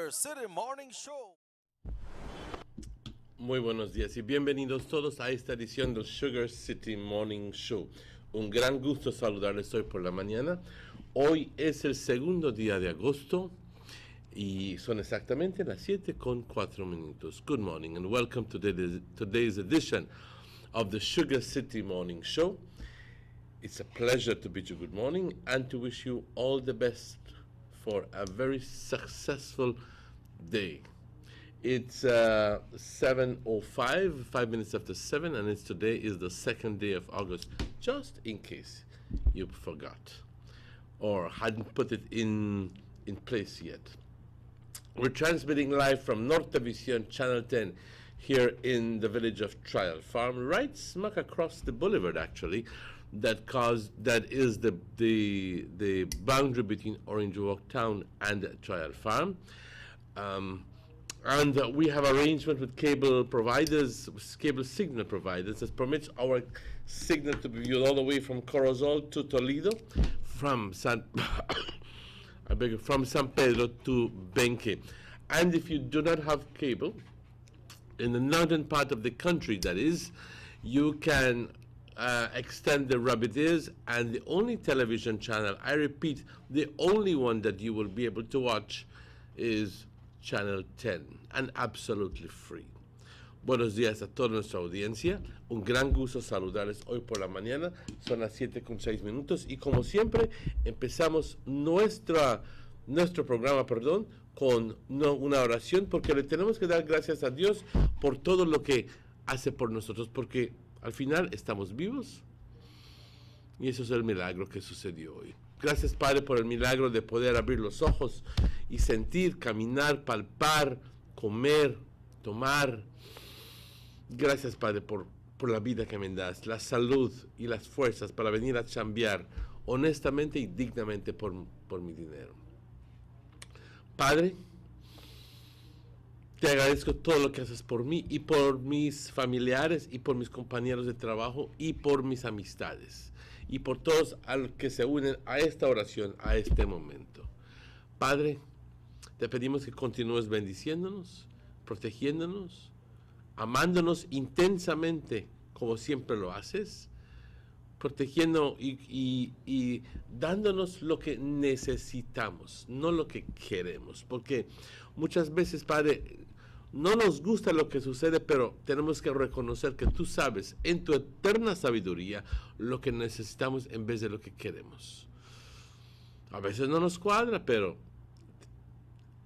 Sugar City Morning Show. Muy buenos días y bienvenidos todos a esta edición del Sugar City Morning Show. Un gran gusto saludarles hoy por la mañana. Hoy es el segundo día de agosto y son exactamente las 7:04. Good morning and welcome to today's edition of the Sugar City Morning Show. It's a pleasure to bid you good morning and to wish you all the best for a very successful day. It's 7:05, 5 minutes after 7, and today is the second day of August, just in case you forgot or hadn't put it in place yet. We're transmitting live from Nortevisión Channel 10 here in the village of Trial Farm, right smack across the boulevard, actually, that is the boundary between Orange Walk Town and Trial Farm. And we have arrangement with cable signal providers that permits our signal to be viewed all the way from Corozal to Toledo, from San Pedro to Benque. And if you do not have cable, in the northern part of the country, that is, you can extend the rabbit ears, and the only television channel, I repeat, the only one that you will be able to watch is Channel 10, and absolutely free. Buenos días a toda nuestra audiencia. Un gran gusto saludarles hoy por la mañana. Son las 7:06 y como siempre empezamos nuestro programa, con una oración, porque le tenemos que dar gracias a Dios por todo lo que hace por nosotros, porque al final estamos vivos y eso es el milagro que sucedió hoy. Gracias, Padre, por el milagro de poder abrir los ojos y sentir, caminar, palpar, comer, tomar. Gracias, Padre, por la vida que me das, la salud y las fuerzas para venir a chambear honestamente y dignamente por mi dinero. Padre, te agradezco todo lo que haces por mí y por mis familiares y por mis compañeros de trabajo y por mis amistades y por todos a los que se unen a esta oración, a este momento. Padre, te pedimos que continúes bendiciéndonos, protegiéndonos, amándonos intensamente como siempre lo haces, protegiendo y dándonos lo que necesitamos, no lo que queremos, porque muchas veces, Padre, no nos gusta lo que sucede, pero tenemos que reconocer que tú sabes en tu eterna sabiduría lo que necesitamos en vez de lo que queremos. A veces no nos cuadra, pero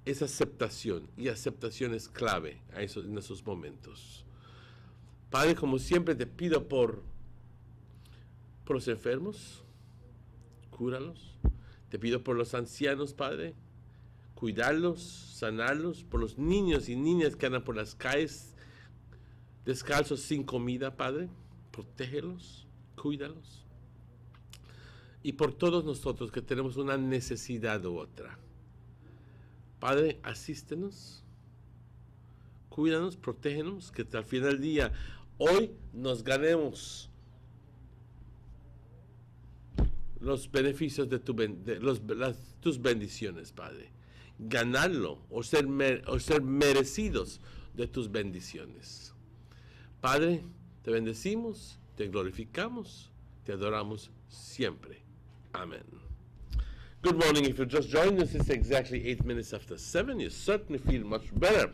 es aceptación, y aceptación es clave en esos momentos. Padre, como siempre te pido por los enfermos, cúralos. Te pido por los ancianos, Padre, cuidarlos, sanarlos, por los niños y niñas que andan por las calles descalzos sin comida, Padre, protégelos, cuídalos. Y por todos nosotros que tenemos una necesidad u otra. Padre, asístenos, cuídanos, protégenos, que al final del día, hoy nos ganemos los beneficios de tus bendiciones, Padre. Ganarlo o ser merecidos de tus bendiciones. Padre, te bendecimos, te glorificamos, te adoramos siempre. Amén. Good morning. If you just joined us, it's exactly 8 minutes after 7. You certainly feel much better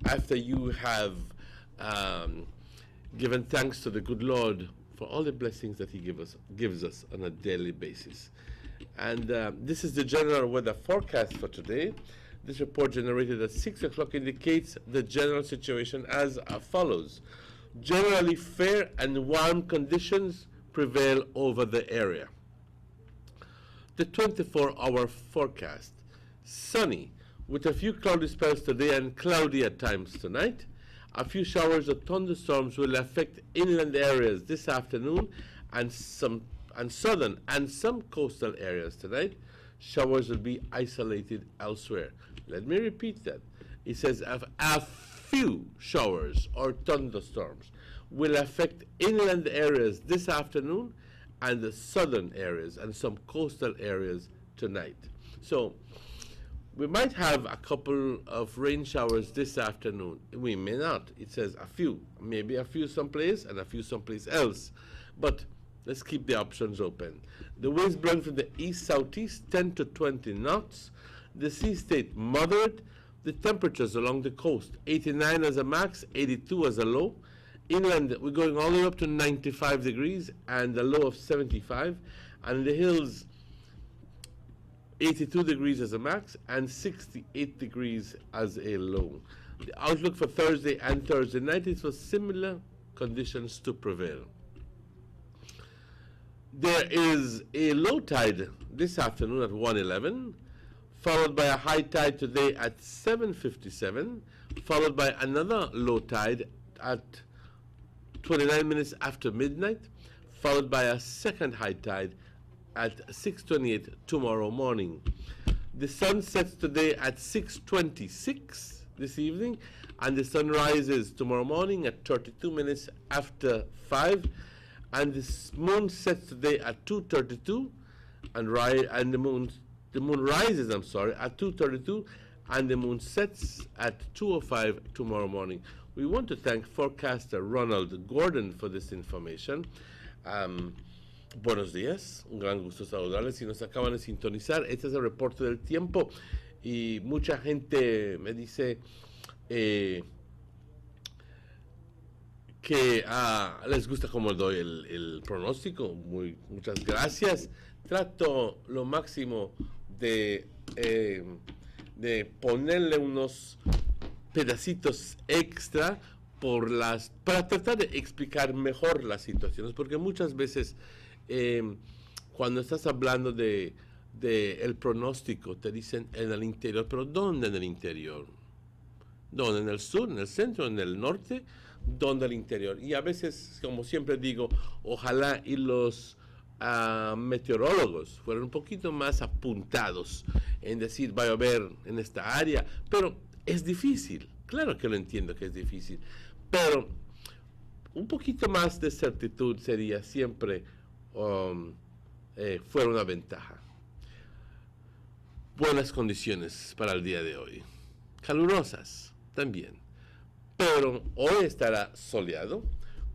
after you have given thanks to the good Lord for all the blessings that He gives us on a daily basis. And this is the general weather forecast for today. This report generated at 6 o'clock indicates the general situation as follows. Generally fair and warm conditions prevail over the area. The 24-hour forecast. Sunny, with a few cloudy spells today and cloudy at times tonight. A few showers or thunderstorms will affect inland areas this afternoon and southern and some coastal areas tonight. Showers will be isolated elsewhere. Let me repeat that. It says a few showers or thunderstorms will affect inland areas this afternoon and the southern areas and some coastal areas tonight. So We might have a couple of rain showers this afternoon. We may not. It says a few, maybe a few someplace and a few someplace else. But let's keep the options open. The winds blowing from the east-southeast, 10 to 20 knots. The sea state moderate. The temperatures along the coast, 89 as a max, 82 as a low. Inland, we're going all the way up to 95 degrees and a low of 75. And in the hills, 82 degrees as a max and 68 degrees as a low. The outlook for Thursday and Thursday night is for similar conditions to prevail. There is a low tide this afternoon at 1:11, followed by a high tide today at 7:57, followed by another low tide at 29 minutes after midnight, followed by a second high tide at 6:28 tomorrow morning. The sun sets today at 6:26 this evening, and the sun rises tomorrow morning at 32 minutes after 5, and the moon sets today at 2:32, and the moon rises, at 2:32, and the moon sets at 2:05 tomorrow morning. We want to thank forecaster Ronald Gordon for this information. Buenos días, un gran gusto saludarles. Si nos acaban de sintonizar, este es el reporte del tiempo y mucha gente me dice que les gusta cómo doy el pronóstico. Muchas gracias. Trato lo máximo de ponerle unos pedacitos extra para tratar de explicar mejor las situaciones, porque muchas veces cuando estás hablando de el pronóstico te dicen en el interior, pero ¿dónde en el interior? ¿Dónde? ¿En el sur, en el centro, en el norte? ¿Dónde el interior? Y a veces, como siempre digo, ojalá y los meteorólogos fueran un poquito más apuntados en decir, va a llover en esta área, pero es difícil, claro que lo entiendo que es difícil, pero un poquito más de certitud sería siempre fuera una ventaja. Buenas condiciones para el día de hoy, calurosas también, pero hoy estará soleado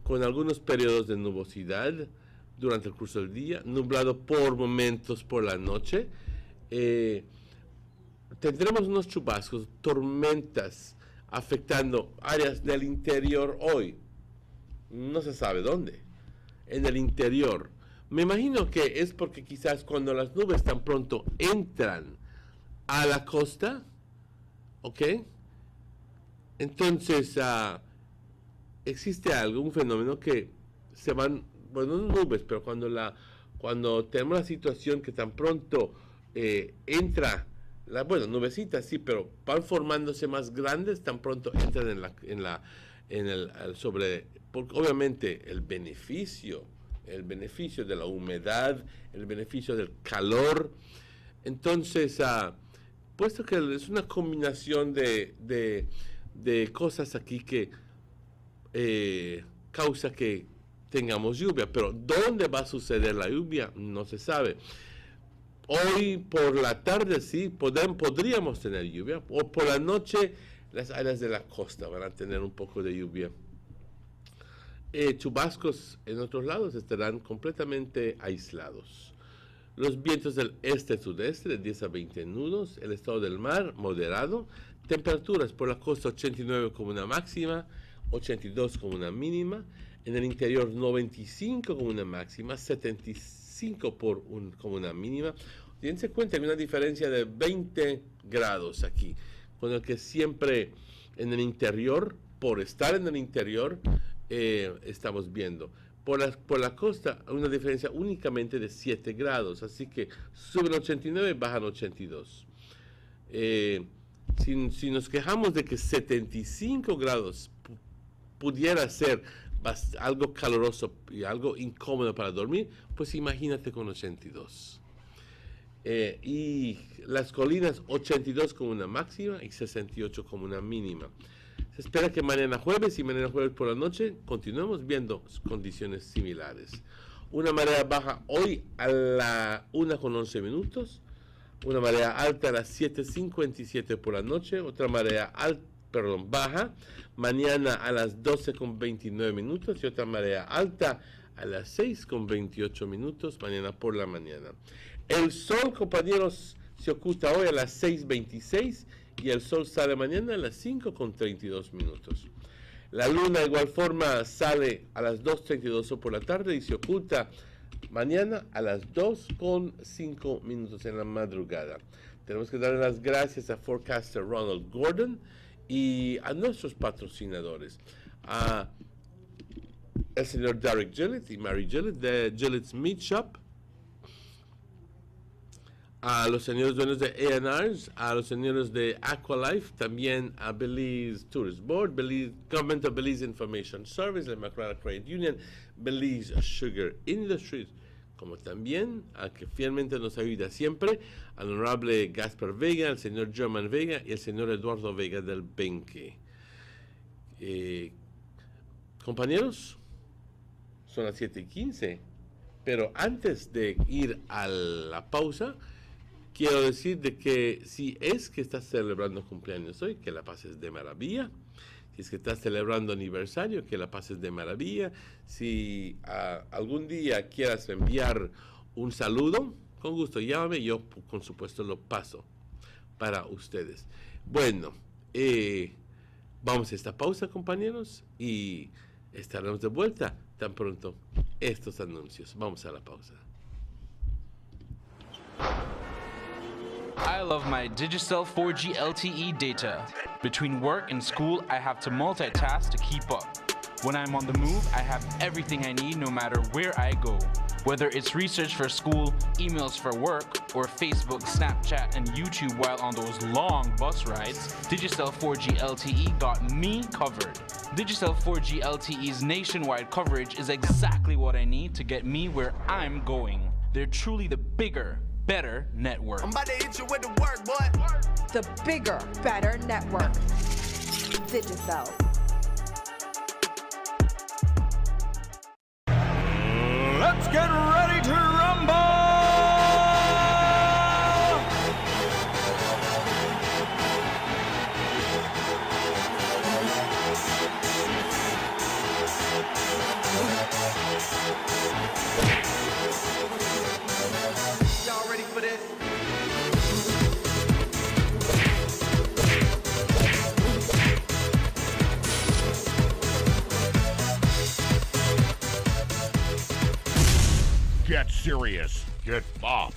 con algunos periodos de nubosidad durante el curso del día, nublado por momentos por la noche. Tendremos unos chubascos, tormentas afectando áreas del interior hoy. No se sabe dónde. En el interior. Me imagino que es porque quizás cuando las nubes tan pronto entran a la costa, ¿ok? Entonces existe un fenómeno que se van, bueno, no nubes, pero cuando tenemos la situación que tan pronto entra nubecitas sí, pero van formándose más grandes, tan pronto entran porque obviamente el beneficio de la humedad, el beneficio del calor. Entonces, puesto que es una combinación de cosas aquí que causa que tengamos lluvia, pero ¿dónde va a suceder la lluvia? No se sabe. Hoy por la tarde sí podríamos tener lluvia, o por la noche las áreas de la costa van a tener un poco de lluvia. Chubascos en otros lados estarán completamente aislados. Los vientos del este-sudeste de 10 a 20 nudos, el estado del mar moderado, temperaturas por la costa 89 como una máxima, 82 como una mínima, en el interior 95 como una máxima, 75 como una mínima. Dense cuenta que hay una diferencia de 20 grados aquí, con el que siempre en el interior, por estar en el interior, estamos viendo. Por la costa hay una diferencia únicamente de 7 grados, así que suben 89 y bajan 82. Si nos quejamos de que 75 grados pudiera ser algo caluroso y algo incómodo para dormir, pues imagínate con 82. Y las colinas 82 como una máxima y 68 como una mínima. Se espera que mañana jueves por la noche continuemos viendo condiciones similares. Una marea baja hoy a la 1:11, una marea alta a las 7:57 por la noche, otra marea baja mañana a las 12:29 minutos y otra marea alta a las 6:28 minutos mañana por la mañana. El sol, compañeros, se oculta hoy a las 6:26 y el sol sale mañana a las 5:32 minutos. La luna de igual forma sale a las 2:32 por la tarde y se oculta mañana a las 2:05 minutos en la madrugada. Tenemos que darle las gracias a Forecaster Ronald Gordon y a nuestros patrocinadores, a el señor Derek Gillett y Mary Gillett de Gillett's Meat Shop, a los señores dueños de A&Rs, a los señores de Aqualife, también a Belize Tourist Board, Belize, Government of Belize Information Service, el McLaren Credit Union, Belize Sugar Industries, como también a que fielmente nos ayuda siempre al honorable Gaspar Vega, el señor German Vega y el señor Eduardo Vega del Benque. Compañeros, son las 7:15, pero antes de ir a la pausa, quiero decir de que si es que estás celebrando cumpleaños hoy, que la pases de maravilla. Si es que estás celebrando aniversario, que la pases de maravilla. Si algún día quieras enviar un saludo, con gusto llámame, yo con supuesto lo paso para ustedes. Bueno, vamos a esta pausa, compañeros, y estaremos de vuelta tan pronto estos anuncios. Vamos a la pausa. I love my Digicel 4G LTE data. Between work and school, I have to multitask to keep up. When I'm on the move, I have everything I need no matter where I go. Whether it's research for school, emails for work, or Facebook, Snapchat, and YouTube while on those long bus rides, Digicel 4G LTE got me covered. Digicel 4G LTE's nationwide coverage is exactly what I need to get me where I'm going. They're truly the bigger, better network. I'm about to hit you with the work, boy. The bigger, better network. Digicel. Let's get ready to rumble! Y'all ready for this? Get serious. Get bopped.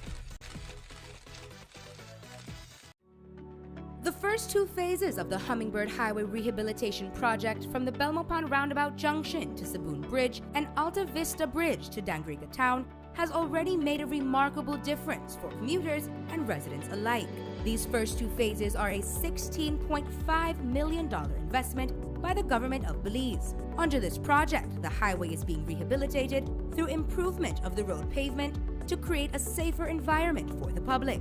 The first two phases of the Hummingbird Highway Rehabilitation Project from the Belmopan Roundabout Junction to Saboon Bridge and Alta Vista Bridge to Dangriga Town has already made a remarkable difference for commuters and residents alike. These first two phases are a $16.5 million investment by the government of Belize. Under this project, the highway is being rehabilitated through improvement of the road pavement to create a safer environment for the public.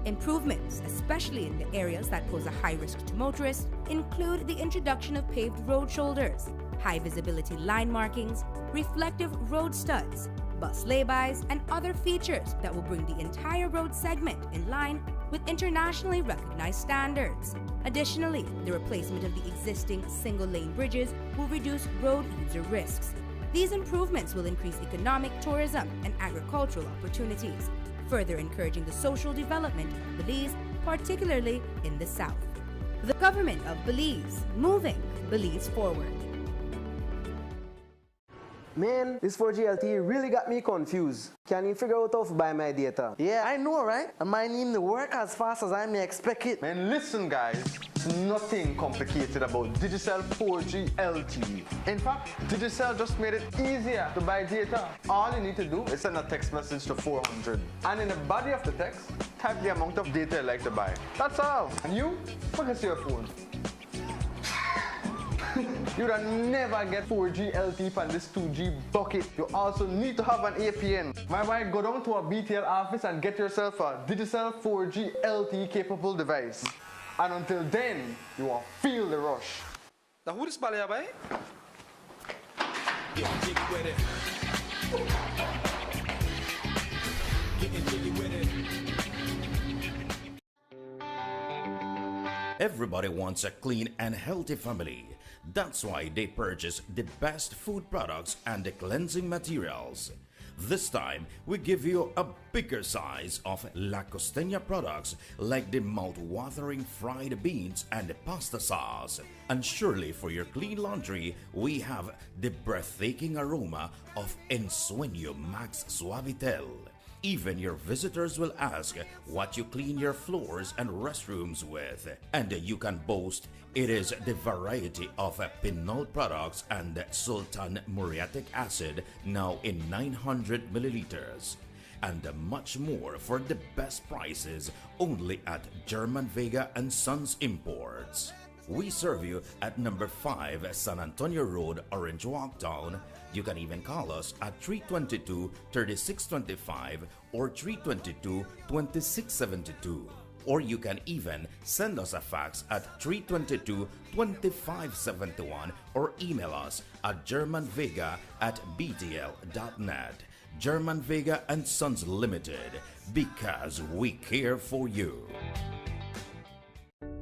Improvements, especially in the areas that pose a high risk to motorists, include the introduction of paved road shoulders, high visibility line markings, reflective road studs, bus laybys, and other features that will bring the entire road segment in line with internationally recognized standards. Additionally, the replacement of the existing single-lane bridges will reduce road user risks. These improvements will increase economic, tourism, and agricultural opportunities, further encouraging the social development of Belize, particularly in the south. The government of Belize, moving Belize forward. Man, this 4G LTE really got me confused. Can you figure out how to buy my data? Yeah, I know, right? And my name to work as fast as I may expect it. Man, listen guys, it's nothing complicated about Digicel 4G LTE. In fact, Digicel just made it easier to buy data. All you need to do is send a text message to 400. And in the body of the text, type the amount of data you'd like to buy. That's all. And you, focus your phone. You'd never get 4G LTE on this 2G bucket. You also need to have an APN. My go down to a BTL office and get yourself a Digicel 4G LTE capable device. And until then, you will feel the rush. Now who this bally by? Getting jiggy with it. Getting jiggy with it. Everybody wants a clean and healthy family. That's why they purchase the best food products and the cleansing materials. This time, we give you a bigger size of La Costeña products like the mouth-watering fried beans and the pasta sauce. And surely for your clean laundry, we have the breathtaking aroma of Ensueño Max Suavitel. Even your visitors will ask what you clean your floors and restrooms with. And you can boast it is the variety of Pinol products and Sultan muriatic acid now in 900 milliliters. And much more for the best prices only at German Vega and Sons Imports. We serve you at number 5 San Antonio Road, Orange Walk Town. You can even call us at 322-3625 or 322-2672. Or you can even send us a fax at 322-2571 or email us at germanvega@btl.net. German Vega and Sons Limited, because we care for you.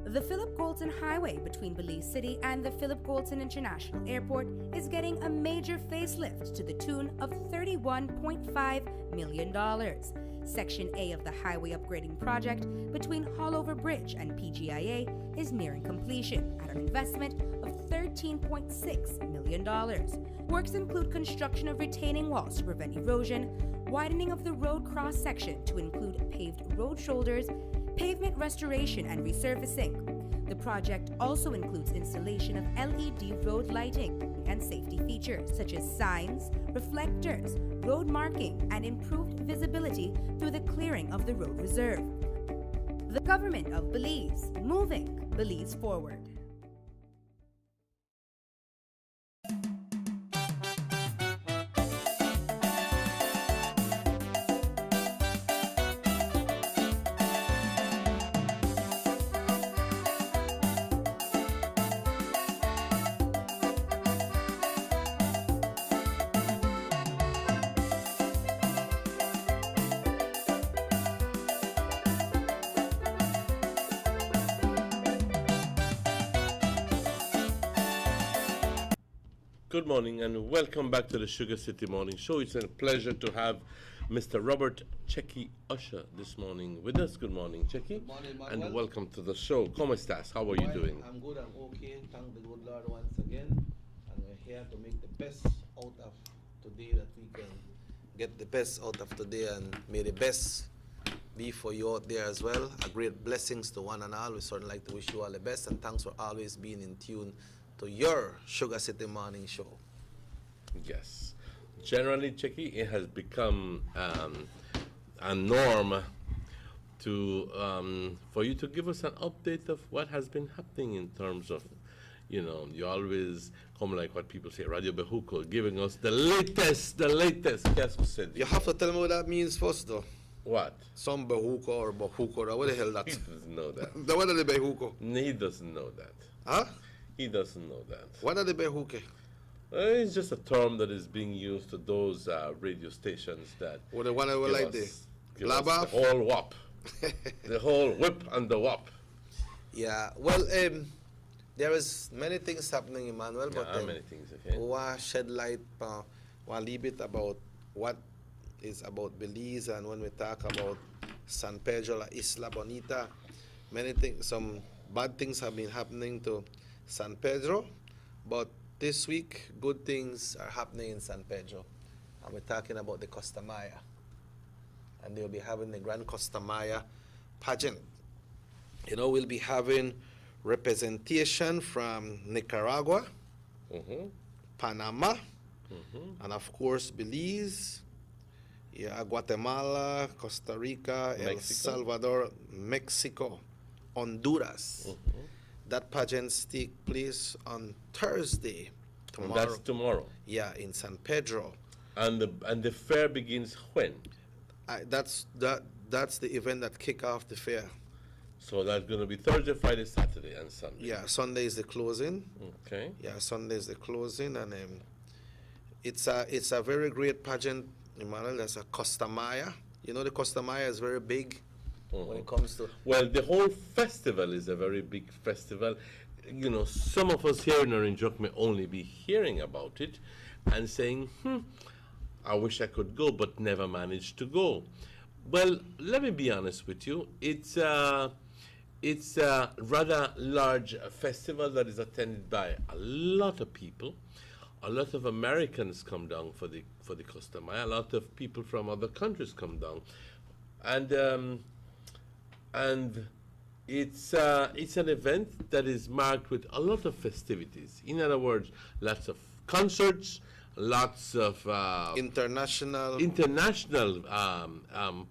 The Philip Goldson Highway between Belize City and the Philip Goldson International Airport is getting a major facelift to the tune of $31.5 million. Section A of the highway upgrading project between Haulover Bridge and PGIA is nearing completion at an investment of $13.6 million. Works include construction of retaining walls to prevent erosion, widening of the road cross-section to include paved road shoulders, pavement restoration and resurfacing. The project also includes installation of LED road lighting and safety features such as signs, reflectors, road marking, and improved visibility through the clearing of the road reserve. The government of Belize, moving Belize forward. Good morning and welcome back to the Sugar City Morning Show. It's a pleasure to have Mr. Robert Checky Usher this morning with us. Good morning, Checky. Good morning, Manuel. And welcome to the show. ¿Cómo estás? How are you doing? I'm good, I'm okay. Thank the good Lord once again. And we're here to make the best out of today that we can get the best out of today, and may the best be for you out there as well. A great blessings to one and all. We certainly like to wish you all the best, and thanks for always being in tune to your Sugar City Morning Show. Yes. Generally, Checky, it has become a norm to for you to give us an update of what has been happening in terms of, you know, you always come like what people say, Radio Bejuco, giving us the latest. Yes, said. You have to tell me what that means first, though. What? Some Bejuco or Bejuco, or what the hell that? He doesn't know that. What are the Bejuco? He doesn't know that. Huh? He doesn't know that. What are the Bejuque? It's just a term that is being used to those radio stations that. Well, the one that were like give the us blabber? the whole whop. The whole whip and the whop. Yeah, well, there is many things happening, Emmanuel, but many things, okay. we want to shed light on a little bit about what is about Belize, and when we talk about San Pedro, La Isla Bonita, many things, some bad things have been happening to San Pedro, but this week, good things are happening in San Pedro, and we're talking about the Costa Maya, and they'll be having the Grand Costa Maya pageant. You know, we'll be having representation from Nicaragua, Panama, and of course Belize, Guatemala, Costa Rica, El Salvador, Mexico, Honduras. That pageants take place on Thursday, tomorrow. And that's tomorrow. Yeah, in San Pedro. And the fair begins when? That's the event that kick off the fair. So that's going to be Thursday, Friday, Saturday, and Sunday. Yeah, Sunday is the closing. Okay. Yeah, Sunday is the closing, and it's a very great pageant, Emmanuel. There's a Costa Maya. You know, the Costa Maya is very big. when it comes to. Well, the whole festival is a very big festival. You know, some of us here in Orange may only be hearing about it and saying, I wish I could go, but never managed to go. Well, let me be honest with you. It's a rather large festival that is attended by a lot of people. A lot of Americans come down for the Costa Maya. A lot of people from other countries come down, and it's an event that is marked with a lot of festivities. In other words, lots of concerts, lots of international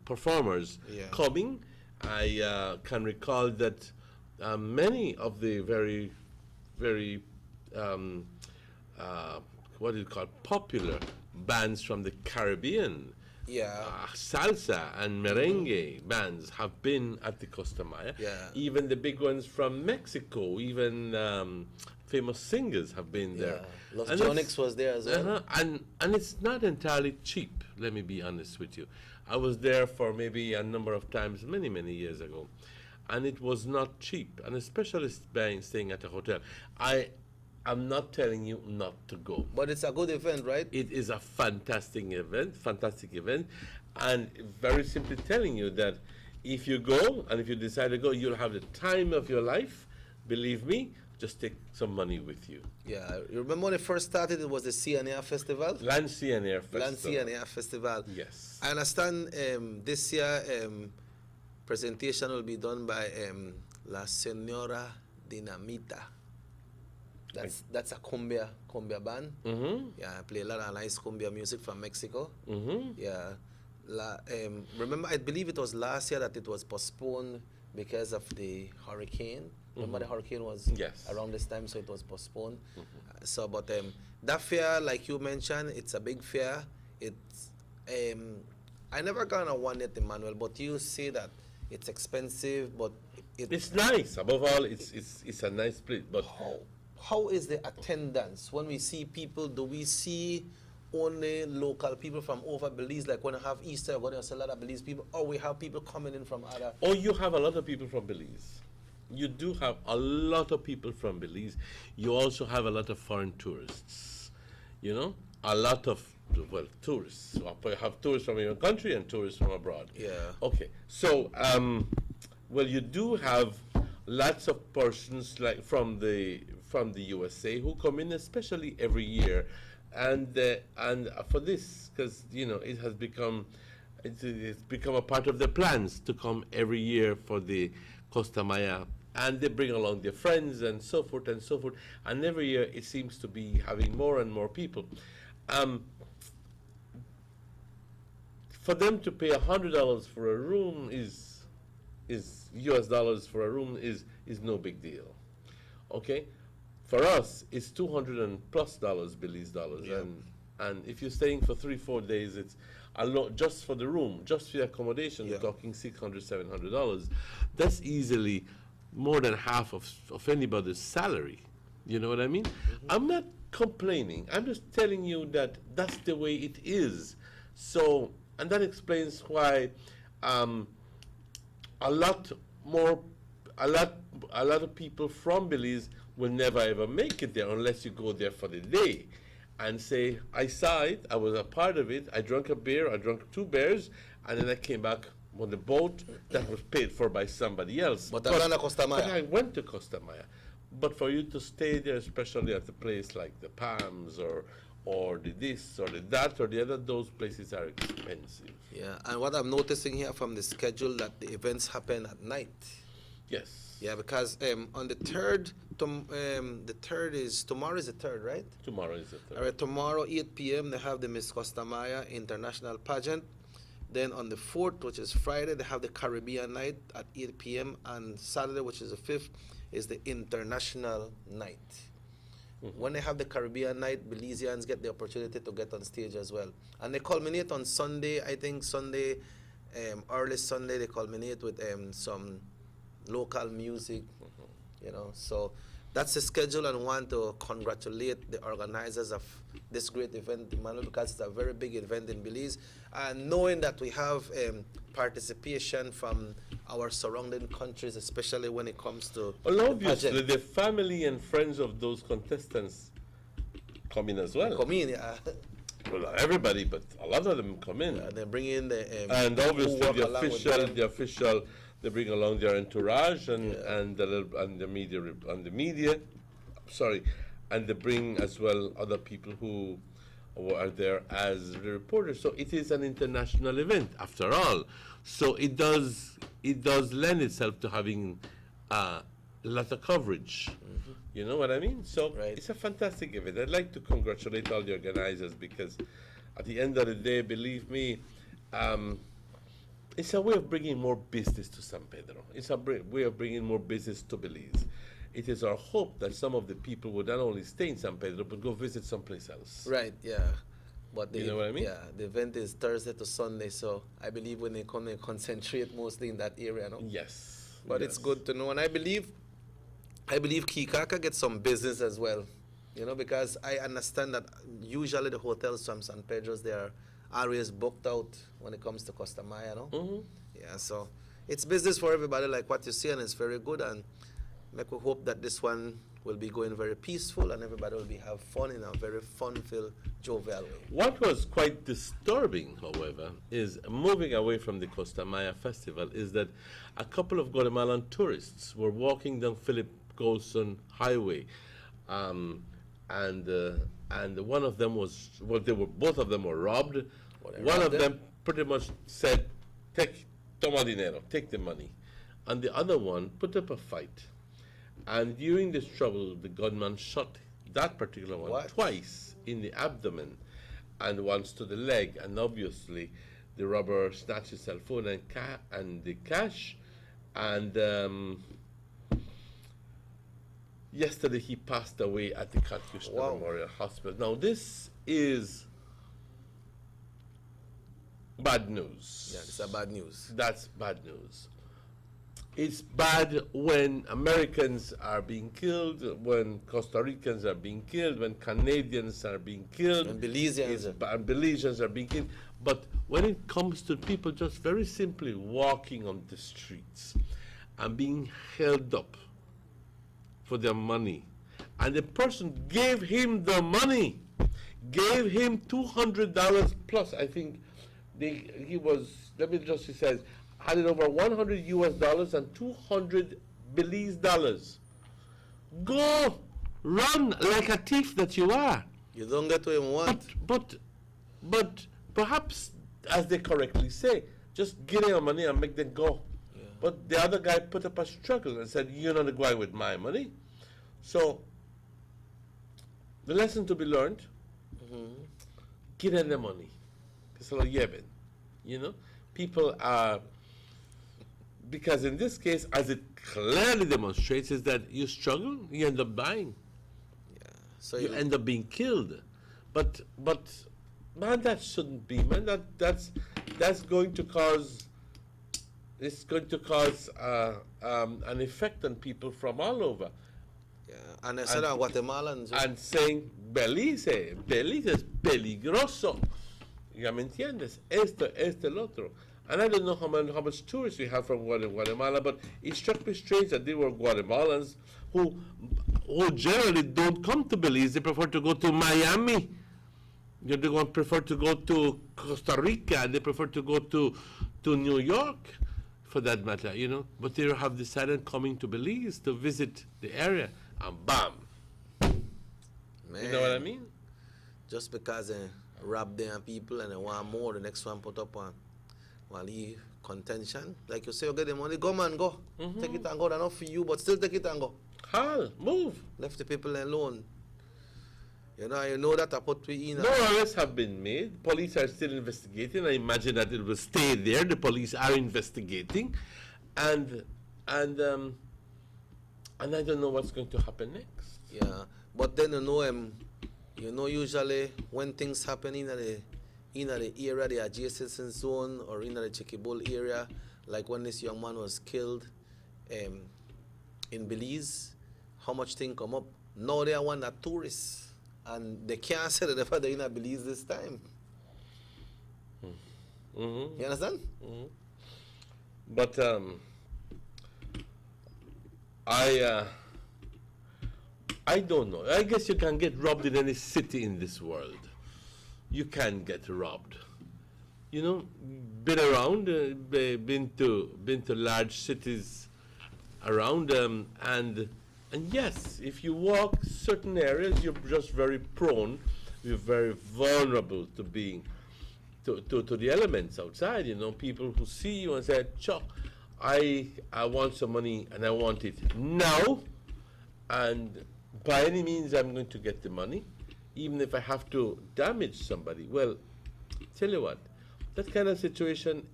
performers coming. I can recall that many of the very what do you call popular bands from the Caribbean, salsa and merengue bands have been at the Costa Maya. Even the big ones from Mexico, even famous singers have been there. Love Jonix was there as well. And it's not entirely cheap, let me be honest with you. I was there for maybe a number of times many years ago, and it was not cheap, and especially staying at a hotel. I'm not telling you not to go. But it's a good event, right? It is a fantastic event, and very simply telling you that if you go, and if you decide to go, you'll have the time of your life. Believe me, just take some money with you. Yeah, you remember when it first started, it was the Sea and Air Festival? Land, Sea and Air Festival. Land, Sea and Air Festival. Yes. I understand this year presentation will be done by La Señora Dinamita. That's a cumbia band. Yeah, I play a lot of nice cumbia music from Mexico. Yeah. Remember, I believe it was last year that it was postponed because of the hurricane. Remember the hurricane was around this time, so it was postponed. So, but that fair, like you mentioned, it's a big fair. It's I never gone on one yet, Emmanuel, but you say that it's expensive, but it's nice. Above all, it's a nice place. But how is the attendance when we see people? Do we see only local people from over Belize, like when I have Easter, we're going to see a lot of Belize people, or we have people coming in from other? Oh, you have a lot of people from Belize. You do have a lot of people from Belize. You also have a lot of foreign tourists. You know, a lot of tourists. You have tourists from your country and tourists from abroad. Yeah. Okay. So, well, you do have lots of persons like from the USA who come in, especially every year, and for this, because you know it's become a part of their plans to come every year for the Costa Maya, and they bring along their friends and so forth and so forth, and every year it seems to be having more and more people. For them to pay $100 for a room is US dollars for a room is no big deal. Okay, for us it's $200+ Belize dollars, and if you're staying for 3-4 days, it's a lot just for the room, just for the accommodation. We're talking $600-700. That's easily more than half of anybody's salary. You know what I mean? I'm not complaining. I'm just telling you that that's the way it is. So, and that explains why a lot of people from Belize will never ever make it there unless you go there for the day and say, I saw it, I was a part of it, I drank a beer, I drank 2 beers, and then I came back on the boat that was paid for by somebody else. But Costa Maya. But I went to Costa Maya. But for you to stay there, especially at a place like the Palms or the this or the that or the other, those places are expensive. Yeah, and what I'm noticing here from the schedule that the events happen at night. Yes. Yeah, because on the 3rd, tomorrow is the 3rd, right? Tomorrow is the 3rd. All right, tomorrow, 8 p.m., they have the Miss Costa Maya International Pageant. Then on the 4th, which is Friday, they have the Caribbean Night at 8 p.m. And Saturday, which is the 5th, is the International Night. When they have the Caribbean Night, Belizeans get the opportunity to get on stage as well. And they culminate on Sunday, I think Sunday, early Sunday, they culminate with some local music, you know. So that's the schedule, and I want to congratulate the organizers of this great event, Emmanuel, because it's a very big event in Belize. And knowing that we have participation from our surrounding countries, especially when it comes to Well, the obviously, pageant. the family and friends of those contestants come in as well. Come in, yeah. Well, not everybody, but a lot of them come in. They bring in the And people who obviously, work along with them. the official, they bring along their entourage and the media. Sorry, and they bring as well other people who are there as the reporters. So it is an international event, after all. So it does lend itself to having a lot of coverage. You know what I mean? So it's a fantastic event. I'd like to congratulate all the organizers because at the end of the day, believe me, it's a way of bringing more business to San Pedro. It's a way of bringing more business to Belize. It is our hope that some of the people would not only stay in San Pedro, but go visit someplace else. Right, yeah. But You know what I mean? Yeah, the event is Thursday to Sunday, so I believe when they come, they concentrate mostly in that area, no? Yes. But it's good to know, and I believe Kikaka gets some business as well, you know, because I understand that usually the hotels from San Pedro's, they are always booked out when it comes to Costa Maya, no? Yeah, so it's business for everybody, like what you see, and it's very good, and make we hope that this one will be going very peaceful and everybody will have fun in a very fun-filled, jovial way. What was quite disturbing, however, is moving away from the Costa Maya festival, is that a couple of Guatemalan tourists were walking down Philip Golson Highway, and one of them was, well, both of them were robbed. One of them pretty much said, toma dinero, take the money. And the other one put up a fight. And during this trouble, the gunman shot that particular one twice in the abdomen and once to the leg. And obviously, the robber snatched his cell phone and the cash. And yesterday, he passed away at the Katkushna Memorial Hospital. Now, this is bad news. Yeah, it's a bad news. That's bad news. It's bad when Americans are being killed, when Costa Ricans are being killed, when Canadians are being killed. And Belizeans. And Belizeans are being killed. But when it comes to people just very simply walking on the streets and being held up for their money, and the person gave him the money, gave him $200 plus, I think he was, let me just, he says, had it over $100 and 200 Belize dollars. Go, run like a thief that you are. You don't get what you want. But perhaps, as they correctly say, just give them your money and make them go. Yeah. But the other guy put up a struggle and said, you're not going with my money. So, the lesson to be learned, give them the money. You know, people are, because in this case, as it clearly demonstrates, is that you struggle, you end up dying. Yeah. So you end up being killed. But man, that shouldn't be, man. That's going to cause, it's going to cause an effect on people from all over. Yeah, and I said Guatemalans. And saying, Belize es peligroso. ¿Ya me entiendes? Esto, el otro. And I don't know how much tourists we have from Guatemala, but it struck me strange that they were Guatemalans who generally don't come to Belize. They prefer to go to Miami. They prefer to go to Costa Rica. They prefer to go to New York, for that matter, you know. But they have decided coming to Belize to visit the area, and bam. Man, you know what I mean? Just because they rob them people and they want more, the next one put up on leave contention. Like you say, you get the money, go man, go. Take it and go. They're not for you, but still take it and go. Hal, move. Left the people alone. You know that I put we in. No arrests have been made. Police are still investigating. I imagine that it will stay there. The police are investigating, and I don't know what's going to happen next. Yeah, but then usually when things happen in the area, the adjacent zone, or in the Chiquibol area, like when this young man was killed in Belize, how much thing come up? Now they want a tourists, and they can't say that they're in Belize this time. You understand? But I don't know. I guess you can get robbed in any city in this world. You can get robbed. You know, been around, been to large cities around, and yes, if you walk certain areas, you're just very prone, you're very vulnerable to being to the elements outside. You know, people who see you and say, "Chuck, I want some money and I want it now, and by any means I'm going to get the money, even if I have to damage somebody." Well, tell you what, that kind of situation,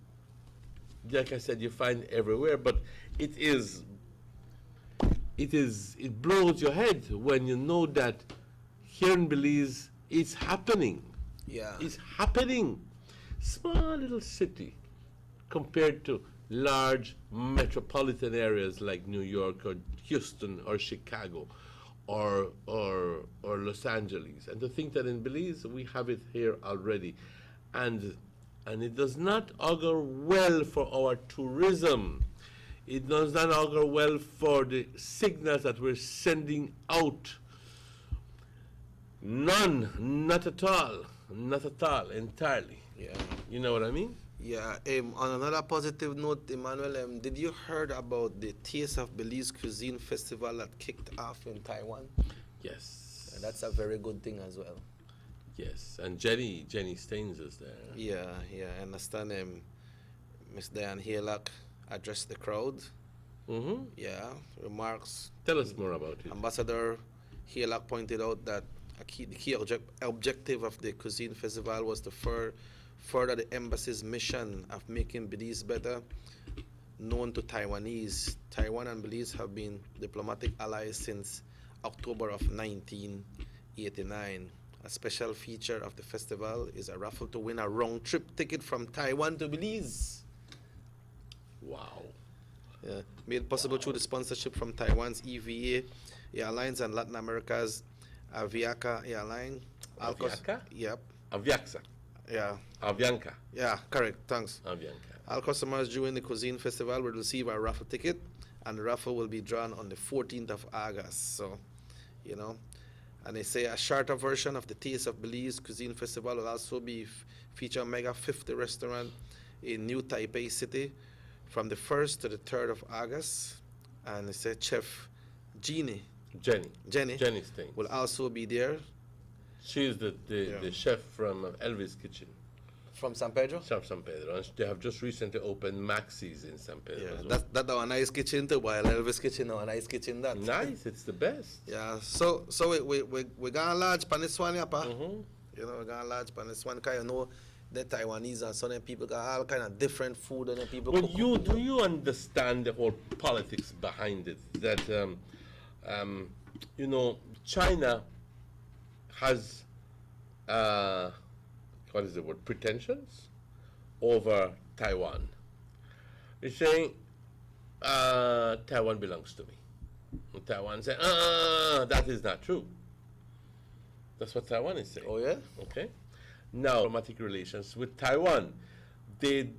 like I said, you find everywhere, but it blows your head when you know that here in Belize it's happening. Yeah. It's happening. Small little city compared to large metropolitan areas like New York or Houston or Chicago or Los Angeles. And to think that in Belize we have it here already. And it does not augur well for our tourism. It does not augur well for the signals that we're sending out. None, not at all, entirely. Yeah. You know what I mean? Yeah. On another positive note, Emmanuel, did you heard about the Taste of Belize Cuisine Festival that kicked off in Taiwan? Yes. And that's a very good thing as well. Yes, and Jenny Staines is there. Yeah. I understand Miss Diane Haylock addressed the crowd. Mm-hmm. Yeah, remarks. Tell us more about it. Ambassador Haylock pointed out that the key objective of the Cuisine Festival was to further the embassy's mission of making Belize better known to Taiwanese. Taiwan and Belize have been diplomatic allies since October of 1989. A special feature of the festival is a raffle to win a round-trip ticket from Taiwan to Belize. Wow. Yeah. Made possible through the sponsorship from Taiwan's EVA Airlines and Latin America's Avianca Airline. Avianca? Yep. Aviaxa. Yeah. Avianca. Yeah, correct. Thanks. Avianca. All customers during the Cuisine Festival will receive a raffle ticket, and the raffle will be drawn on the 14th of August. So, you know. And they say a shorter version of the Taste of Belize Cuisine Festival will also be feature a mega 50 restaurant in New Taipei City from the 1st to the 3rd of August. And they say Chef Jenny Staines will also be there. She's the chef from Elvis Kitchen. From San Pedro? Chef San Pedro. And they have just recently opened Maxie's in San Pedro. Yeah, as well. that's our nice kitchen too, while Elvis Kitchen our nice kitchen that. Nice, it's the best. Yeah, so we got a large pan this one, pa. You know, we got a large pan this one, because you know the Taiwanese and some people got all kind of different food and then people Well, do you understand the whole politics behind it? That you know, China has what is the word? Pretensions over Taiwan. They're saying Taiwan belongs to me. And Taiwan saying, that is not true. That's what Taiwan is saying. Oh yeah? Okay. Now, diplomatic relations with Taiwan, they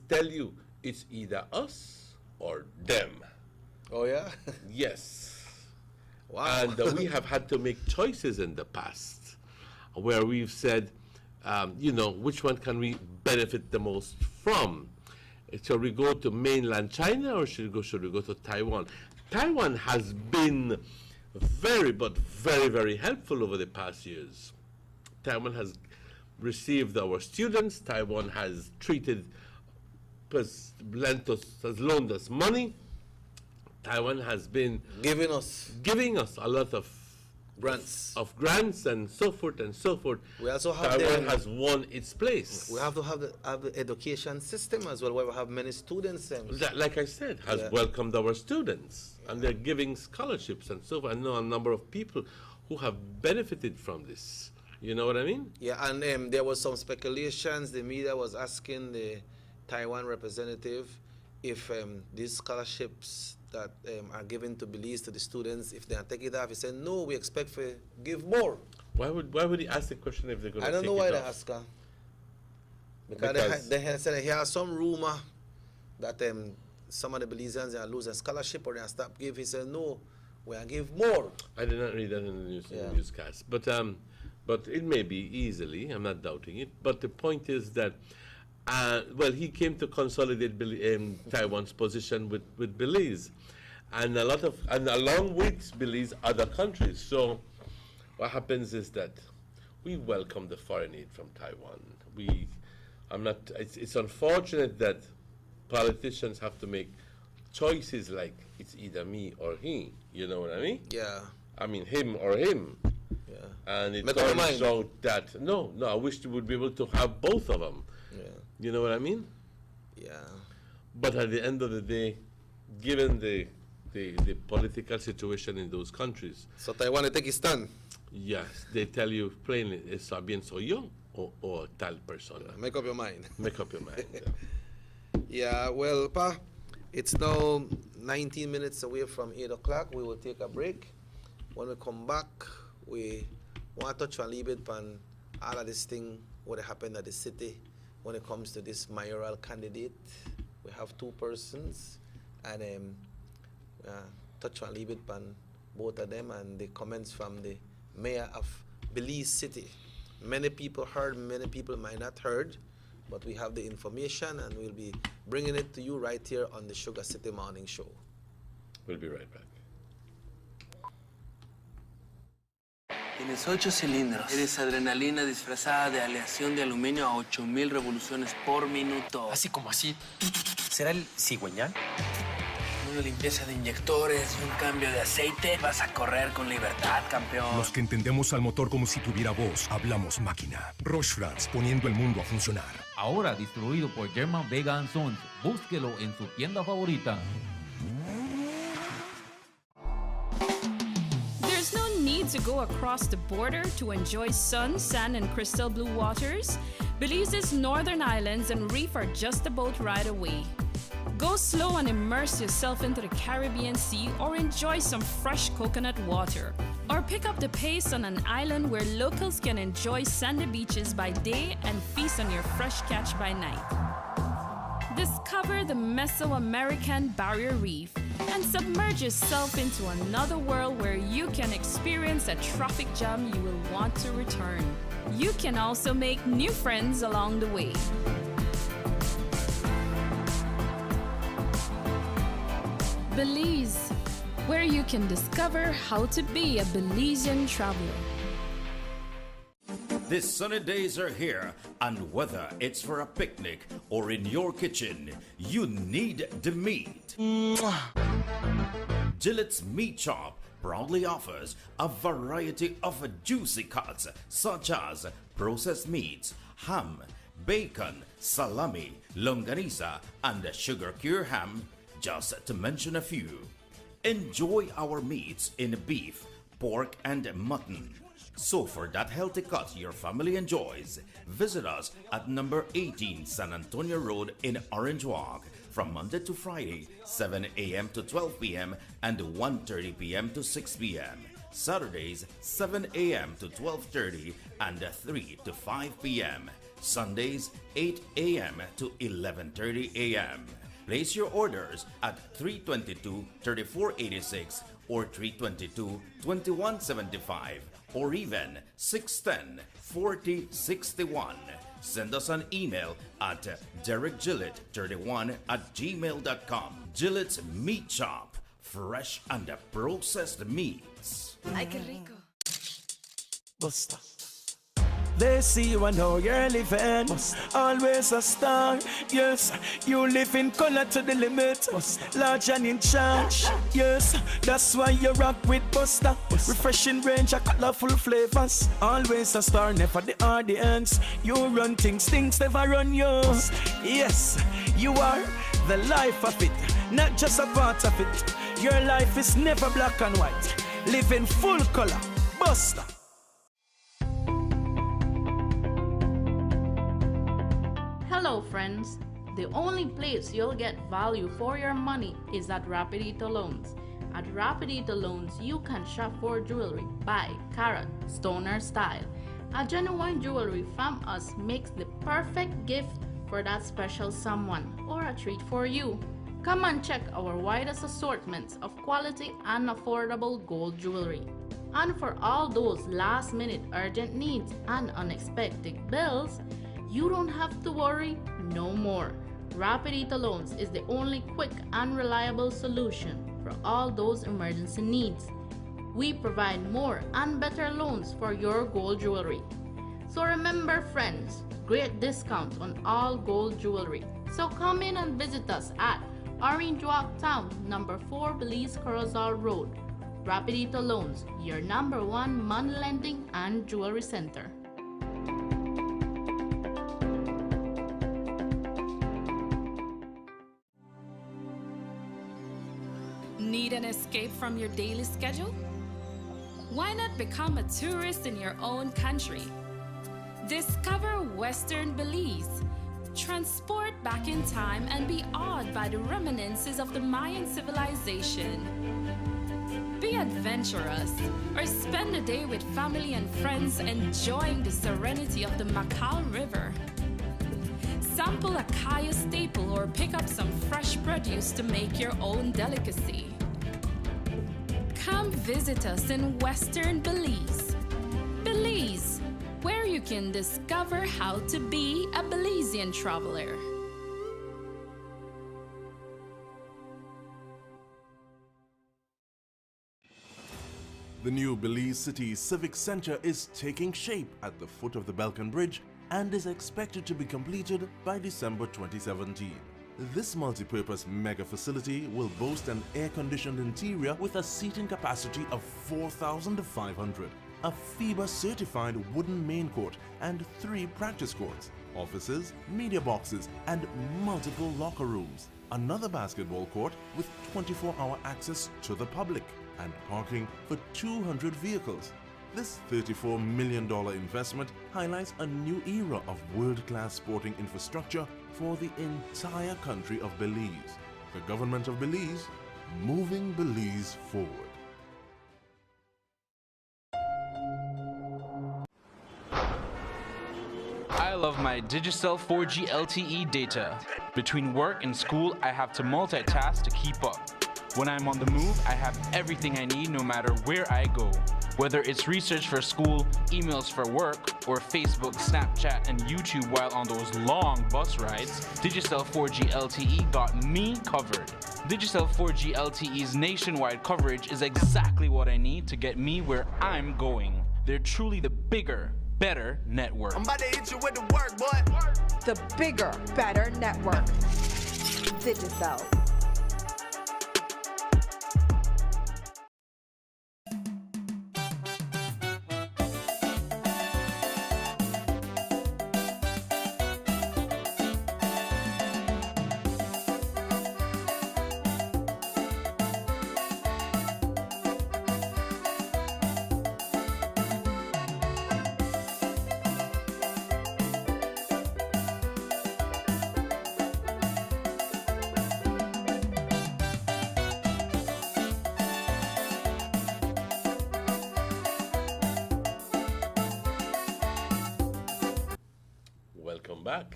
tell you it's either us or them. Oh yeah? Yes. Wow. And we have had to make choices in the past where we've said, you know, which one can we benefit the most from? Shall we go to mainland China or should we go to Taiwan? Taiwan has been very, very helpful over the past years. Taiwan has received our students. Taiwan has has loaned us money. Taiwan has been giving us a lot of grants and so forth and so forth. We also have Taiwan has won its place. We have to have the education system as well, where we have many students. That, like I said, has welcomed our students, and they're giving scholarships and so forth. I know a number of people who have benefited from this. You know what I mean? Yeah, and there was some speculations. The media was asking the Taiwan representative if these scholarships that are given to Belize to the students, if they are taking it off. He said, no, we expect to give more. Why would he ask the question if they're going to take it off? I don't know why they ask her. Because they said he has some rumor that some of the Belizeans are losing scholarship or they stop give. He said, no, we are give more. I did not read that in the news, in the newscast. But it may be easily, I'm not doubting it. But the point is that, well, he came to consolidate Taiwan's position with Belize. And along with Belize, other countries. So what happens is that we welcome the foreign aid from Taiwan. It's unfortunate that politicians have to make choices like it's either me or he. You know what I mean? Yeah. I mean him or him. Yeah. And it turns out that no, I wish you would be able to have both of them. Yeah. You know what I mean? Yeah. But at the end of the day, given the political situation in those countries. So Taiwan, I think it's done. Yes, they tell you plainly, ¿está bien soy yo o tal persona? Make up your mind. Make up your mind, yeah. Yeah, well, Pa, it's now 19 minutes away from 8 o'clock. We will take a break. When we come back, we want to touch a little bit on all of this thing, what happened at the city when it comes to this mayoral candidate. We have two persons, and touch a little bit on both of them and the comments from the mayor of Belize City. Many people heard, many people might not heard, but we have the information and we'll be bringing it to you right here on the Sugar City Morning Show. We'll be right back. Tienes 8 cilindros. Eres adrenalina disfrazada de aleación de aluminio a 8000 revoluciones por minuto. Así como así. ¿Será el cigüeñal? Una limpieza de inyectores y un cambio de aceite. Vas a correr con libertad, campeón. Los que entendemos al motor como si tuviera voz, hablamos máquina. Roche France, poniendo el mundo a funcionar. Ahora distribuido por German Vega & Sons. Búsquelo en su tienda favorita. There's no need to go across the border to enjoy sun, sand, and crystal blue waters. Belize's northern islands and reef are just a boat ride away. Go slow and immerse yourself into the Caribbean Sea or enjoy some fresh coconut water. Or pick up the pace on an island where locals can enjoy sandy beaches by day and feast on your fresh catch by night. Discover the Mesoamerican Barrier Reef and submerge yourself into another world where you can experience a traffic jam you will want to return. You can also make new friends along the way. Belize, where you can discover how to be a Belizean traveler. The sunny days are here, and whether it's for a picnic or in your kitchen, you need the meat. Gillette's Meat Shop proudly offers a variety of juicy cuts such as processed meats, ham, bacon, salami, longaniza, and sugar cure ham, just to mention a few. Enjoy our meats in beef, pork, and mutton. So for that healthy cut your family enjoys, visit us at number 18 San Antonio Road in Orange Walk from Monday to Friday, 7 a.m. to 12 p.m. and 1:30 p.m. to 6 p.m. Saturdays, 7 a.m. to 12:30 and 3 to 5 p.m. Sundays, 8 a.m. to 11:30 a.m. Place your orders at 322-3486 or 322-2175 or even 610-4061. Send us an email at derekgillett31@gmail.com. Gillette's Meat Shop, fresh and processed meats. Ay, qué rico. Busta. They see you and how you're living. Always a star. Yes, you live in color to the limit. Large and in charge. Yes, that's why you rock with Busta. Refreshing range of colorful flavors. Always a star, never the audience. You run things never run you. Yes, you are the life of it, not just a part of it. Your life is never black and white. Live in full color. Busta. Hello friends, the only place you'll get value for your money is at Rapidito Loans. At Rapidito Loans, you can shop for jewelry by carat, stoner style. A genuine jewelry from us makes the perfect gift for that special someone or a treat for you. Come and check our widest assortments of quality and affordable gold jewelry. And for all those last-minute urgent needs and unexpected bills, you don't have to worry no more. Rapidito Loans is the only quick and reliable solution for all those emergency needs. We provide more and better loans for your gold jewelry. So remember, friends, great discounts on all gold jewelry. So come in and visit us at Orange Walk Town, number 4 Belize Corozal Road. Rapidito Loans, your number 1 money lending and jewelry center. Need an escape from your daily schedule? Why not become a tourist in your own country? Discover Western Belize. Transport back in time and be awed by the reminiscences of the Mayan civilization. Be adventurous or spend a day with family and friends enjoying the serenity of the Macau River. Sample a Kaya staple or pick up some fresh produce to make your own delicacy. Come visit us in Western Belize. Belize, where you can discover how to be a Belizean traveler. The new Belize City Civic Center is taking shape at the foot of the Belkan Bridge and is expected to be completed by December 2017. This multi-purpose mega facility will boast an air-conditioned interior with a seating capacity of 4,500, a FIBA-certified wooden main court and 3 practice courts, offices, media boxes, and multiple locker rooms, another basketball court with 24-hour access to the public, and parking for 200 vehicles. This $34 million investment highlights a new era of world-class sporting infrastructure for the entire country of Belize. The government of Belize, moving Belize forward. I love my Digicel 4G LTE data. Between work and school, I have to multitask to keep up. When I'm on the move, I have everything I need no matter where I go. Whether it's research for school, emails for work, or Facebook, Snapchat, and YouTube while on those long bus rides, Digicel 4G LTE got me covered. Digicel 4G LTE's nationwide coverage is exactly what I need to get me where I'm going. They're truly the bigger, better network. I'm about to hit you with the work, boy. The bigger, better network. Digicel.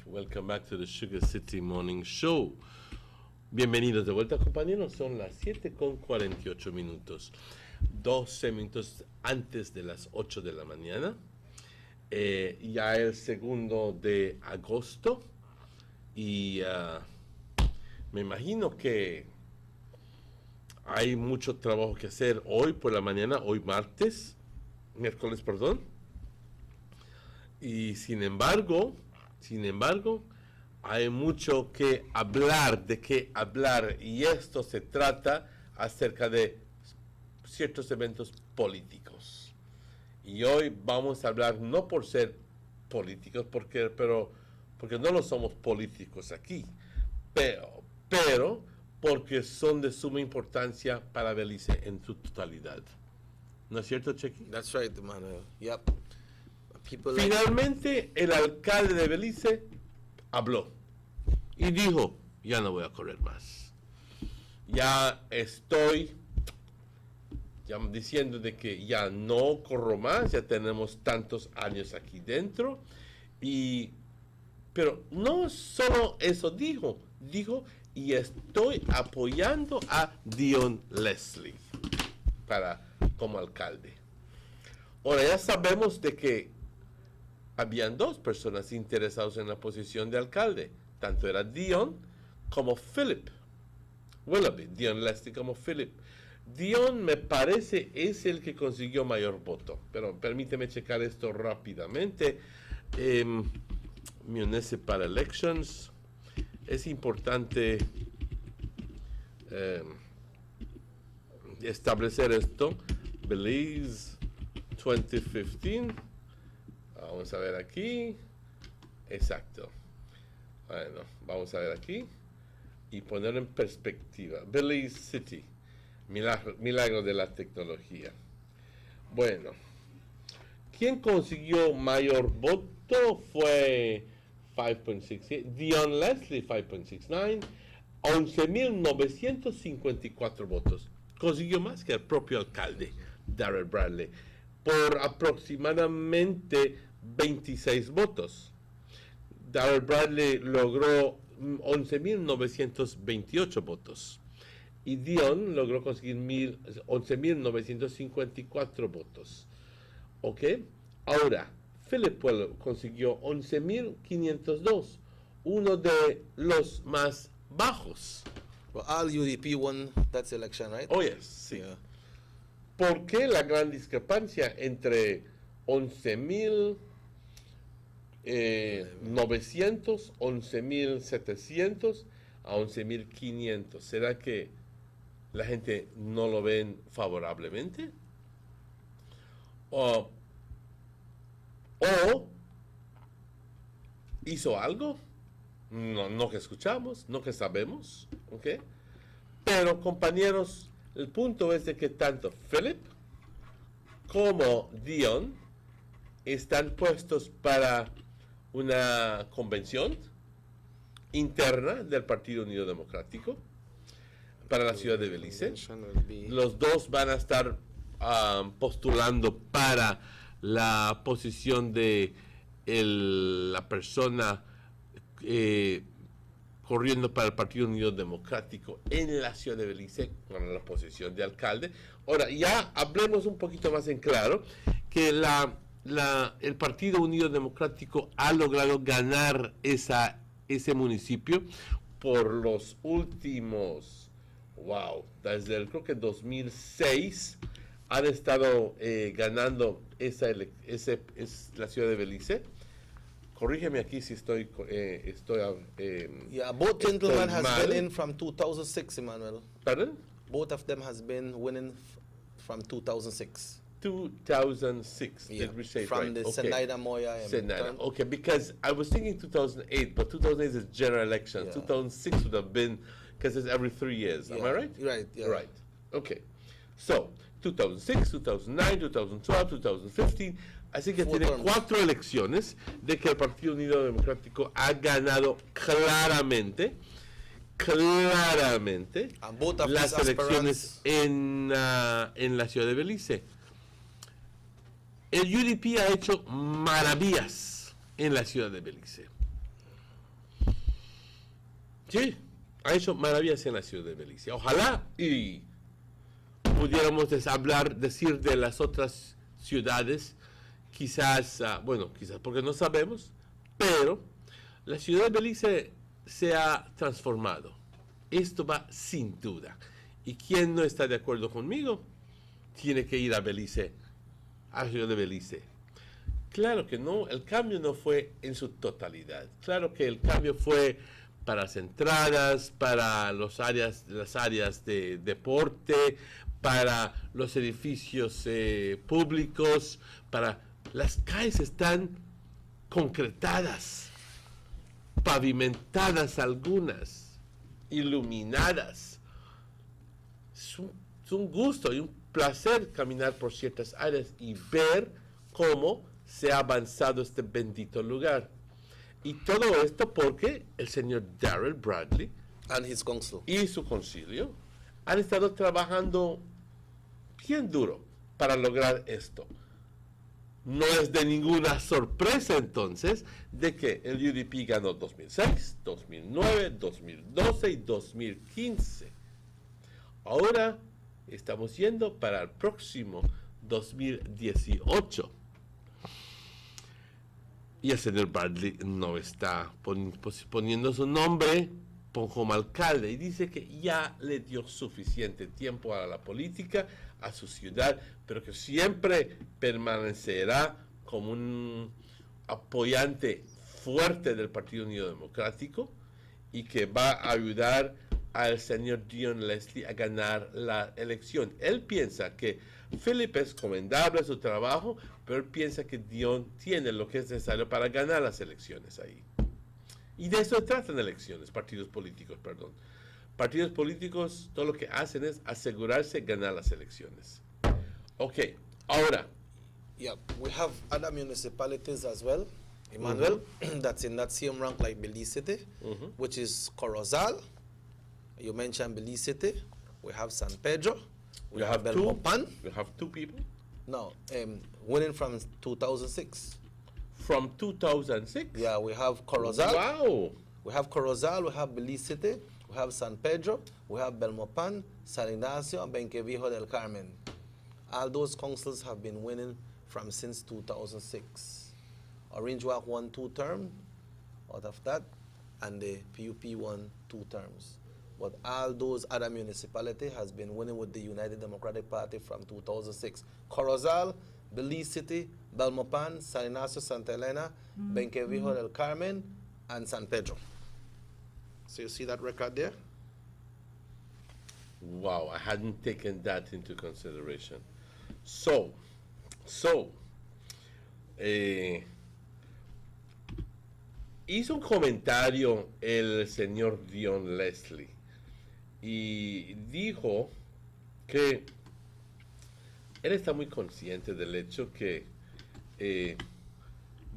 Welcome back to the Sugar City Morning Show. Bienvenidos de vuelta, compañeros. Son las 7:48 minutos. 12 minutos antes de las 8 de la mañana. Ya el 2 de agosto. Y me imagino que hay mucho trabajo que hacer hoy por la mañana, hoy miércoles, perdón. Y sin embargo, hay mucho que hablar, y esto se trata acerca de ciertos eventos políticos. Y hoy vamos a hablar no por ser políticos, porque no lo somos políticos aquí, pero porque son de suma importancia para Belice en su totalidad. ¿No es cierto, Chequi? That's right, Manuel. Yep. Finalmente, el alcalde de Belice habló y dijo, ya no voy a correr más. Ya estoy diciendo de que ya no corro más, ya tenemos tantos años aquí dentro. Pero no solo eso dijo y estoy apoyando a Dion Leslie como alcalde. Ahora ya sabemos de que habían dos personas interesadas en la posición de alcalde. Tanto era Dion como Philip Willoughby. Dion Leslie como Philip. Dion me parece es el que consiguió mayor voto. Pero permíteme checar esto rápidamente. Municipal elections. Es importante establecer esto. Belize 2015. Vamos a ver aquí. Exacto. Bueno, vamos a ver aquí y poner en perspectiva. Belize City. Milagro de la tecnología. Bueno, quien consiguió mayor voto fue 5.68. Dion Leslie 5.69. 11.954 votos. Consiguió más que el propio alcalde, Darrell Bradley, por aproximadamente 26 votos. Darrell Bradley logró 11.928 votos y Dion logró conseguir 11.954 votos. ¿Ok? Ahora, Philip consiguió 11.502, uno de los más bajos. Well, all UDP won that election, right? Oh, yes, sí. Yeah. ¿Por qué la gran discrepancia entre 11.900, 11.700 a 11.500? ¿Será que la gente no lo ven favorablemente? ¿O hizo algo? No que escuchamos, no que sabemos, ¿ok? Pero, compañeros, el punto es de que tanto Philip como Dion están puestos para una convención interna del Partido Unido Democrático para la ciudad de Belice. Los dos van a estar postulando para la posición de la persona corriendo para el Partido Unido Democrático en la ciudad de Belice con la posición de alcalde. Ahora, ya hablemos un poquito más en claro que el Partido Unido Democrático ha logrado ganar ese municipio por los últimos, desde creo que 2006 han estado ganando la ciudad de Belice. Corrígeme aquí si estoy both gentlemen has been in from 2006, Emmanuel. Pardon? Both of them has been winning from 2006. 2006. Yeah, did we say from right? the Okay. Zenaida Moya. Zenaida. Okay, because I was thinking 2008, but 2008 is general election. Yeah. 2006 would have been, because it's every 3 years. Am I right? Right, yeah. Right. Okay. So, 2006, 2009, 2012, 2015. Así que tiene 4 elecciones de que el Partido Unido Democrático ha ganado claramente las elecciones en la ciudad de Belice. El UDP ha hecho maravillas en la ciudad de Belice. Sí, ha hecho maravillas en la ciudad de Belice. Ojalá y pudiéramos decir de las otras ciudades, quizás porque no sabemos, pero la ciudad de Belice se ha transformado. Esto va sin duda. Y quien no está de acuerdo conmigo, tiene que ir a Belice, a la ciudad de Belice. Claro que no, el cambio no fue en su totalidad. Claro que el cambio fue para las entradas, para las áreas de deporte, para los edificios públicos, para las calles están concretadas, pavimentadas algunas, iluminadas. Es un gusto y un placer caminar por ciertas áreas y ver cómo se ha avanzado este bendito lugar. Y todo esto porque el señor Darrell Bradley y su concilio han estado trabajando bien duro para lograr esto. No es de ninguna sorpresa entonces de que el UDP ganó 2006, 2009, 2012 y 2015. Ahora estamos yendo para el próximo 2018. Y el señor Bradley no está poniendo su nombre como alcalde y dice que ya le dio suficiente tiempo a la política, a su ciudad, pero que siempre permanecerá como un apoyante fuerte del Partido Unido Democrático y que va a ayudar al señor Dion Leslie a ganar la elección. Él piensa que Philip es comendable su trabajo, pero él piensa que Dion tiene lo que es necesario para ganar las elecciones ahí. Y de eso tratan elecciones, partidos políticos, perdón. Partidos políticos, todo lo que hacen es asegurarse ganar las elecciones. Ok, ahora. Yeah, we have other municipalities as well, Emmanuel, that's in that same rank like Belize City, which is Corozal. You mentioned Belize City. We have San Pedro. We have Belmopan. We have two people. No, winning from 2006. From 2006? Yeah, we have Corozal. Wow. We have Corozal, we have Belize City, we have San Pedro, we have Belmopan, San Ignacio, and Benquevijo del Carmen. All those councils have been winning from since 2006. Orange Walk won 2 terms out of that, and the PUP won 2 terms. But all those other municipalities has been winning with the United Democratic Party from 2006. Corozal, Belize City, Belmopan, San Ignacio, Santa Elena, Benquevijo del Carmen, and San Pedro. So you see that record there? Wow, I hadn't taken that into consideration. So, hizo un comentario el señor Dion Leslie y dijo que él está muy consciente del hecho que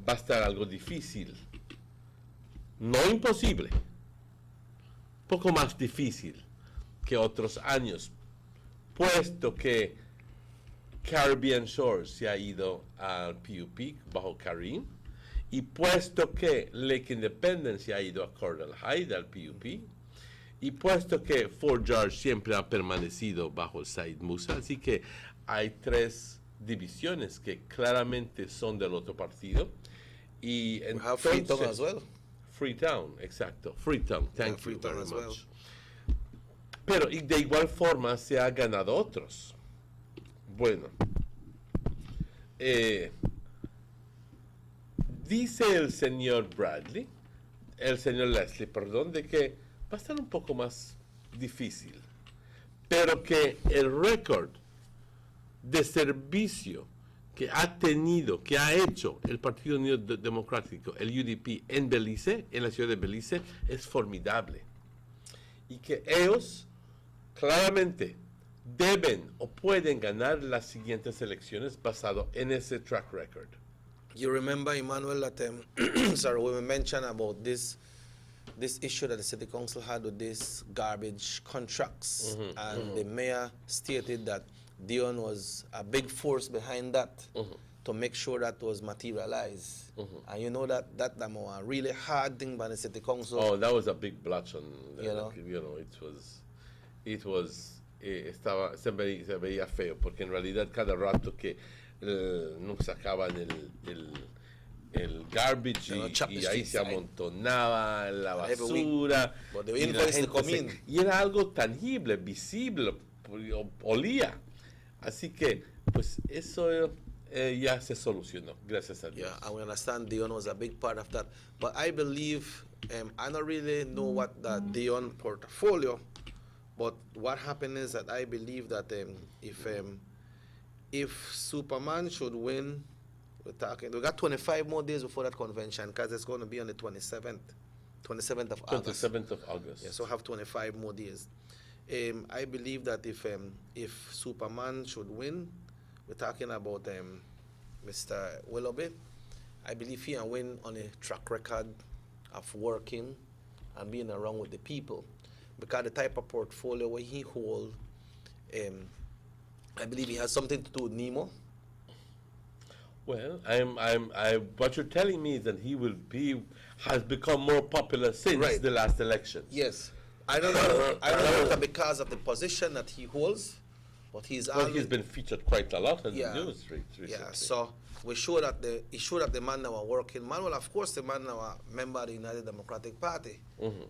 va a estar algo difícil, no imposible, poco más difícil que otros años, puesto que Caribbean Shores se ha ido al PUP bajo Karim, y puesto que Lake Independence se ha ido a Coral Hyde al PUP, y puesto que Fort George siempre ha permanecido bajo el Said Musa, así que hay 3 divisiones que claramente son del otro partido. Y entonces, Freetown as well. Freetown, exacto. Freetown, thank you Freetown very as much. well. Pero y de igual forma se ha ganado otros. Bueno, dice el señor Leslie, perdón, de que va a estar un poco más difícil, pero que el récord de servicio que ha hecho el Partido Unido Democrático, el UDP, en Belice, en la ciudad de Belice, es formidable. Y que ellos claramente deben o pueden ganar las siguientes elecciones basado en ese track record. You remember, Emmanuel, that sorry, we mentioned about this issue that the city council had with these garbage contracts, and the mayor stated that Dion was a big force behind that to make sure that was materialized. And you know that was a really hard thing by the city council. Oh, that was a big blotch on, se veía feo, porque en realidad cada rato que no sacaban el garbage y ahí se amontonaba la basura y era algo tangible, visible, olía. Así que, pues, eso ya se solucionó, gracias a Dios. Yeah, and we understand Dion was a big part of that. But I believe, I don't really know what the Dion portfolio, but what happened is that I believe that if Superman should win, we got 25 more days before that convention, because it's going to be on the 27th of August. 27th of August. Yeah, so have 25 more days. I believe that if Superman should win, we're talking about Mr. Willoughby. I believe he can win on a track record of working and being around with the people, because the type of portfolio where he holds, I believe he has something to do with Nemo. Well, what you're telling me is that has become more popular since the last election. Yes. I don't know whether because of the position that he holds, but he's been featured quite a lot in the news recently. Yeah, so we show that the man now a working man. Well, of course, the man now a member of the United Democratic Party.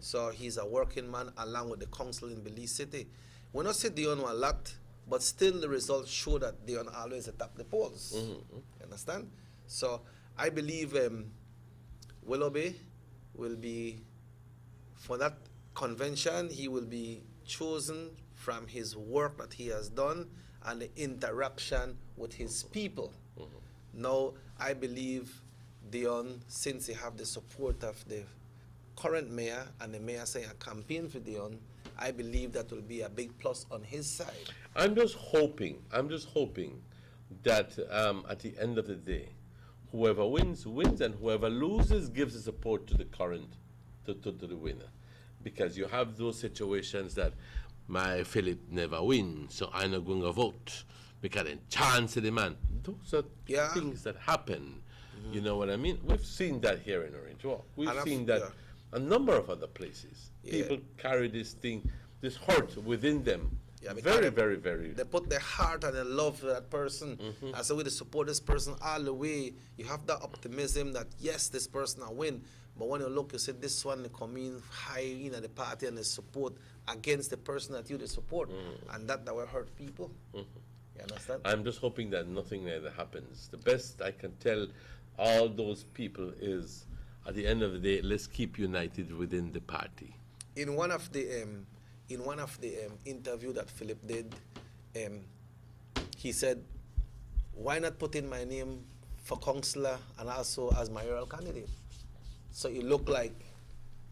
So he's a working man along with the council in Belize City. We not see Dion a lot, but still the results show that Dion always atop the polls. You understand? So I believe Willoughby will be, for that convention, he will be chosen from his work that he has done and the interaction with his people. Now, I believe Dion, since he have the support of the current mayor and the mayor saying a campaign for Dion, I believe that will be a big plus on his side. I'm just hoping that at the end of the day, whoever wins, and whoever loses gives the support to the the winner. Because you have those situations that my Philip never wins, so I'm not going to vote because the chance of the man. Those are things that happen. You know what I mean? We've seen that here in Orange Walk. We've seen that a number of other places. People carry this hurt within them. Very, very, very. They put their heart and their love for that person. As a way to support this person all the way. You have that optimism that yes, this person will win. But when you look, you say this one come in high in the party and the support against the person that you support, and that will hurt people. You understand? I'm just hoping that nothing like that happens. The best I can tell all those people is, at the end of the day, let's keep united within the party. In one of the interview that Philip did, he said, "Why not put in my name for councillor and also as mayoral candidate? So you look like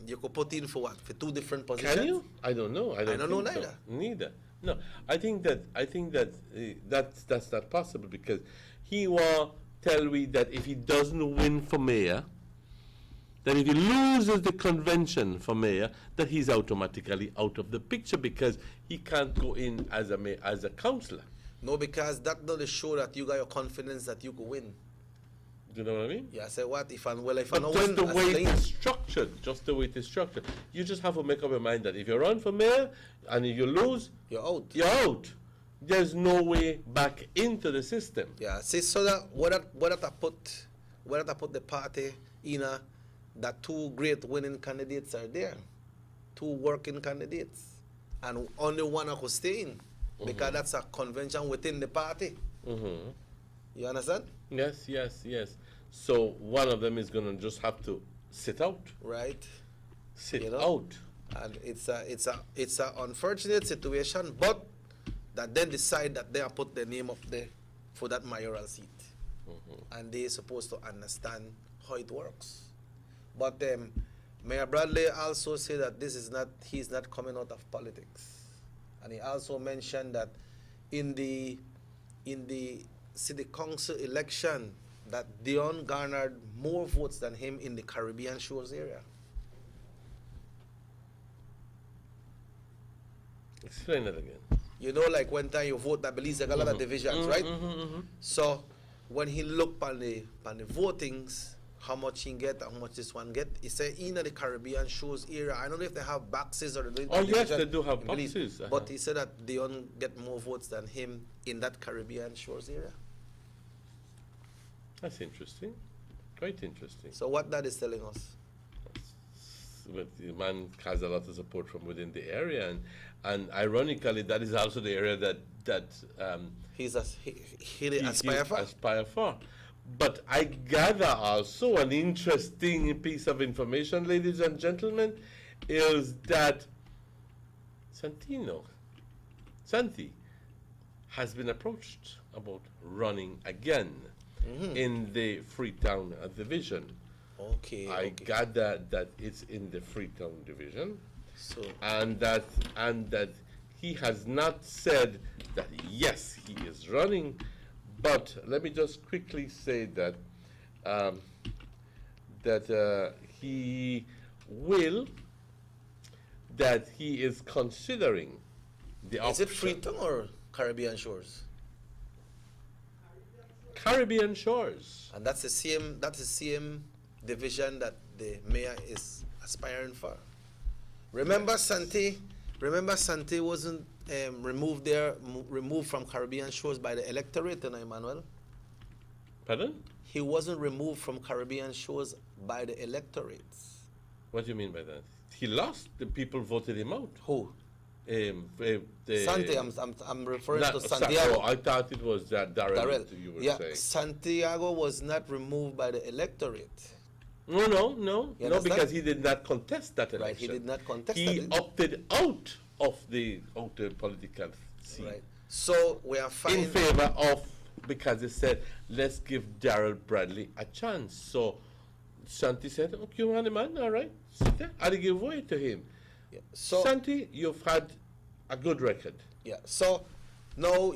you could put in for what? For two different positions?" Can you? I don't know. I don't know neither. So. Neither. No, I think that that's not possible because he will tell me that if he doesn't win for mayor, that if he loses the convention for mayor, that he's automatically out of the picture because he can't go in as a councillor. No, because that doesn't show that you got your confidence that you could win. Do you know what I mean? Yeah, I say what if I don't win, just the way it's structured. You just have to make up your mind that if you run for mayor and if you lose, you're out. You're out. There's no way back into the system. Yeah. See, so that whether I put the party in that two great winning candidates are there, two working candidates, and only one could stay in because that's a convention within the party. You understand? Yes. So one of them is going to just have to sit out. Right. Sit out. And it's a unfortunate situation, but that then decide that they are put their name up there for that mayoral seat. And they're supposed to understand how it works. But Mayor Bradley also said that he's not coming out of politics. And he also mentioned that in the city council election that Dion garnered more votes than him in the Caribbean Shores area. Explain that again. You know, like when time you vote, I believe there are a lot of divisions, right? So when he looked on the votings, how much he get, how much this one get, he said in the Caribbean Shores area, I don't know if they have boxes or they yes, they do have boxes. But he said that Dion get more votes than him in that Caribbean Shores area. That's interesting. Quite interesting. So what that is telling us? But the man has a lot of support from within the area, and ironically, that is also the area that he aspire for. But I gather also an interesting piece of information, ladies and gentlemen, is that Santi has been approached about running again in the Freetown division. Okay. I gather that it's in the Freetown division, and that he has not said that yes, he is running. But let me just quickly say that he is considering the option. Is it Freetown or Caribbean Shores? Caribbean Shores. And that's the same division that the mayor is aspiring for. Remember Sante wasn't removed from Caribbean Shores by the electorate, Emmanuel? Pardon? He wasn't removed from Caribbean Shores by the electorate. What do you mean by that? He lost. The people voted him out. Who? Sante. I'm referring to Santiago. I thought it was Darrell. You were saying. Santiago was not removed by the electorate. No, because he did not contest that election. Right, he did not contest He that. opted out of the political scene. Right. So we are in favor of, because they said, let's give Darrell Bradley a chance. So Santi said, okay, man, all right, sit there. I'll give way to him. Yeah. So Santi, you've had a good record. Yeah. So now,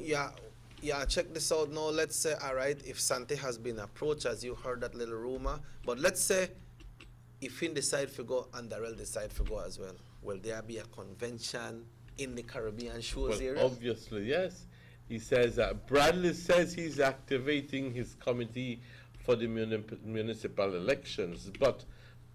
check this out now. Let's say, all right, if Santi has been approached, as you heard that little rumor, but let's say if he decide to go and Darrell decide to go as well, will there be a convention in the Caribbean Shores area? Obviously, yes. He says Bradley says he's activating his committee for the municipal elections, but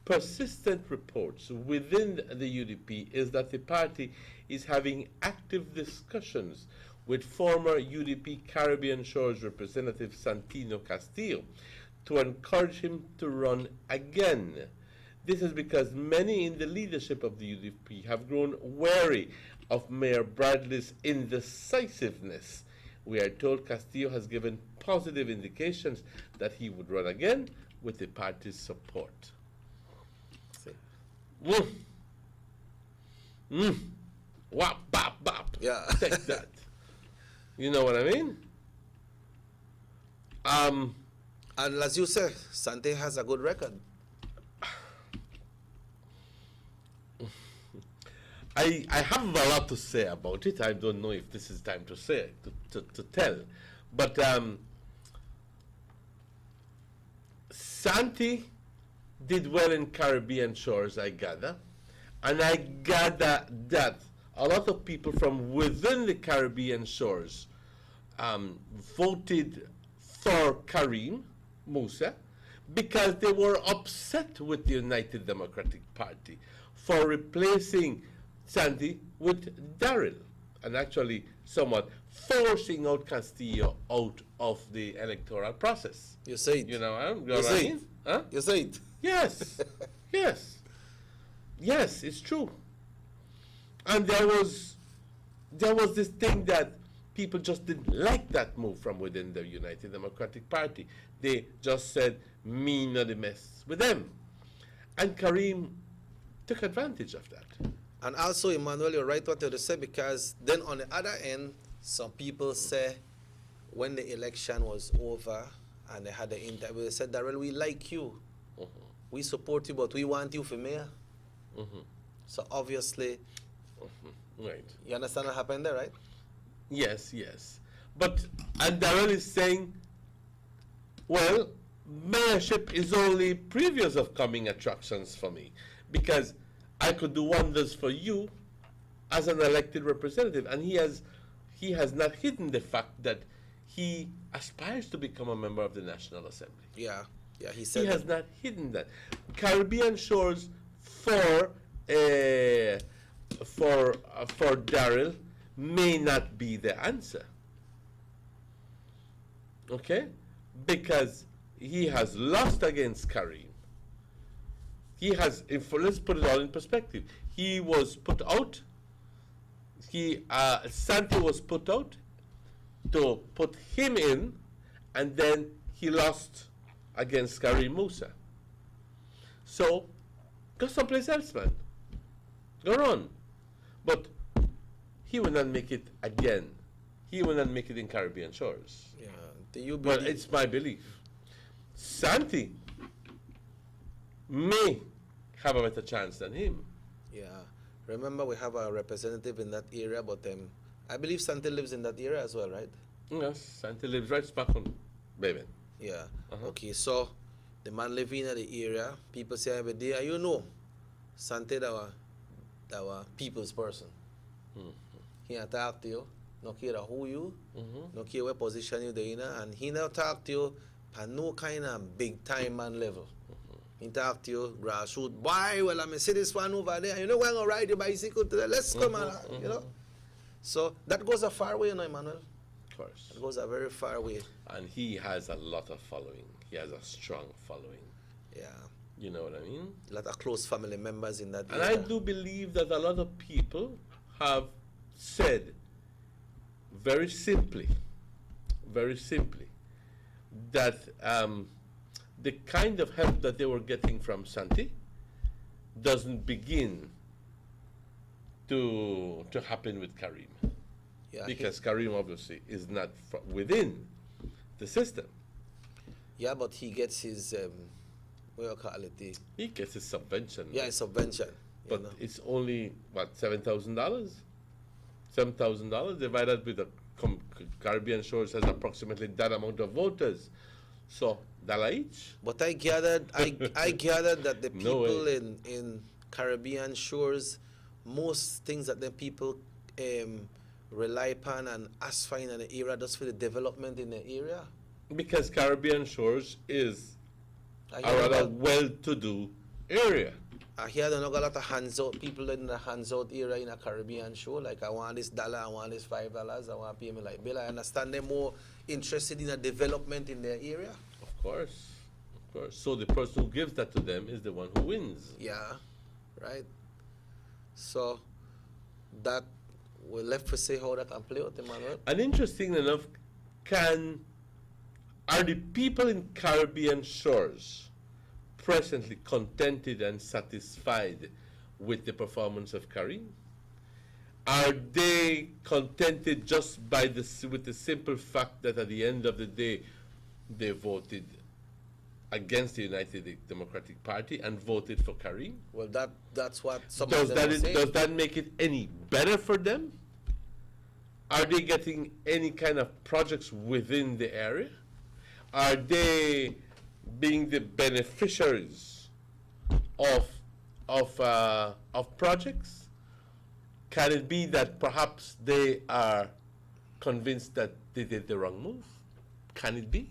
persistent reports within the UDP is that the party is having active discussions with former UDP Caribbean Shores representative Santino Castillo to encourage him to run again. This is because many in the leadership of the UDP have grown wary of Mayor Bradley's indecisiveness. We are told Castillo has given positive indications that he would run again with the party's support. Wap, bop, bop. Yeah. Take that. You know what I mean? And as you say, Sante has a good record. I have a lot to say about it. I don't know if this is time to say to tell, but Santi did well in Caribbean Shores, I gather, and I gather that a lot of people from within the Caribbean Shores voted for Karim Musa because they were upset with the United Democratic Party for replacing Santi with Darrell, and actually somewhat forcing out Castillo out of the electoral process. You say it. You know, you say it. Huh? You say it. Yes, yes, it's true. And there was this thing that people just didn't like that move from within the United Democratic Party. They just said, me not the mess with them. And Karim took advantage of that. And also, Emmanuel, you're right what you said, because then on the other end, some people say when the election was over and they had the interview, they said, Darrell, we like you. We support you, but we want you for mayor. So obviously, right. You understand what happened there, right? Yes. But, and Darrell is saying, well, mayorship is only previous of coming attractions for me, because I could do wonders for you as an elected representative. And he has not hidden the fact that he aspires to become a member of the National Assembly. Yeah, he said he has not hidden that. Caribbean Shores for Darrell may not be the answer. Okay? Because he has lost against Karim. He has, let's put it all in perspective. He was put out. Santi was put out to put him in, and then he lost against Karim Musa. So, go someplace else, man. Go on. But he will not make it again. He will not make it in Caribbean Shores. Yeah. Do you Well, it's my belief. Santi may have a better chance than him. Yeah. Remember, we have a representative in that area, but I believe Santi lives in that area as well, right? Yes, Santi lives right back on Baby. Yeah. Okay, so the man living in the area, people say every day, you know, Santi that were people's person. He talk to you. no care who you, no care what position you there, and he now talk to you at no kind of big time man level. He talk to you grassroots, boy, well, I'm see this one over there, you know, we're going to ride your bicycle today, let's come on, you know. So that goes a far way, you know, Emmanuel. Of course. It goes a very far way. And he has a lot of following. He has a strong following. Yeah. You know what I mean? A lot of close family members in that And area. I do believe that a lot of people have said very simply, that the kind of help that they were getting from Santi doesn't begin to happen with Karim. Yeah, because Karim obviously is not within the system. Yeah, but he gets his, what do you call it? He gets his subvention. Yeah, his subvention. But it's only, what, $7,000? $7,000 divided with the Caribbean Shores has approximately that amount of voters. So, $1 each. But I gathered that the people in Caribbean Shores, most things that the people rely upon and ask for in an area just for the development in the area. Because Caribbean Shores is a rather well-to-do area. I hear there are a lot of hands-out people in the hands-out area in a Caribbean shore. Like, I want this $1, I want this $5, I want to pay me like bill. I understand they're more interested in a development in their area. Of course. So the person who gives that to them is the one who wins. Yeah, right. So that we're left to see how that can play out, Emmanuel. And interesting enough, are the people in Caribbean Shores presently contented and satisfied with the performance of Karim? Are they contented just with the simple fact that at the end of the day they voted against the United Democratic Party and voted for Karim? Well, that's what some of them are saying. Does that make it any better for them? Are they getting any kind of projects within the area? Are they being the beneficiaries of projects? Can it be that perhaps they are convinced that they did the wrong move? Can it be?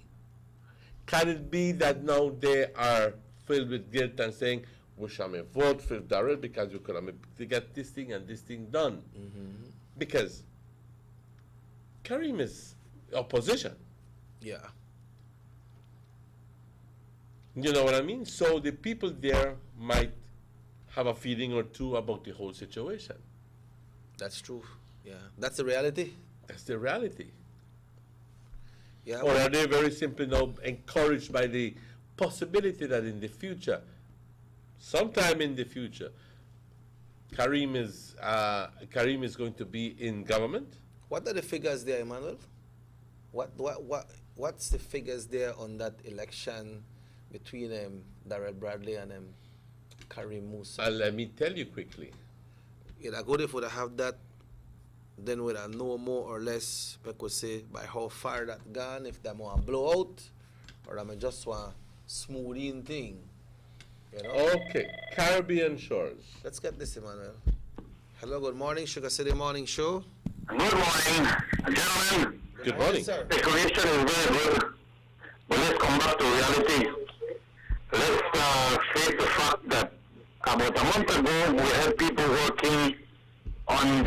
Can it be that now they are filled with guilt and saying, we shall vote for Darrell because we could have get this thing and this thing done? Because Karim is opposition. Yeah. You know what I mean? So the people there might have a feeling or two about the whole situation. That's true. Yeah. That's the reality. That's the reality. Yeah. Or are they very simply now encouraged by the possibility that in the future, sometime in the future, Karim is going to be in government? What are the figures there, Emmanuel? What's the figures there on that election between Darrell Bradley and Karim Musa? Let me tell you quickly. I go there for to have that, then we'll know more or less, I could say, by how far that gone, if they want to blow out, or I just want smooth in thing. You know? Okay, Caribbean Shores. Let's get this, Emmanuel. Hello, good morning, Sugar City Morning Show. Good morning, gentlemen. Good morning. Sir. The creation is very good, but let's come back to reality. Let's face the fact that about a month ago, we had people working on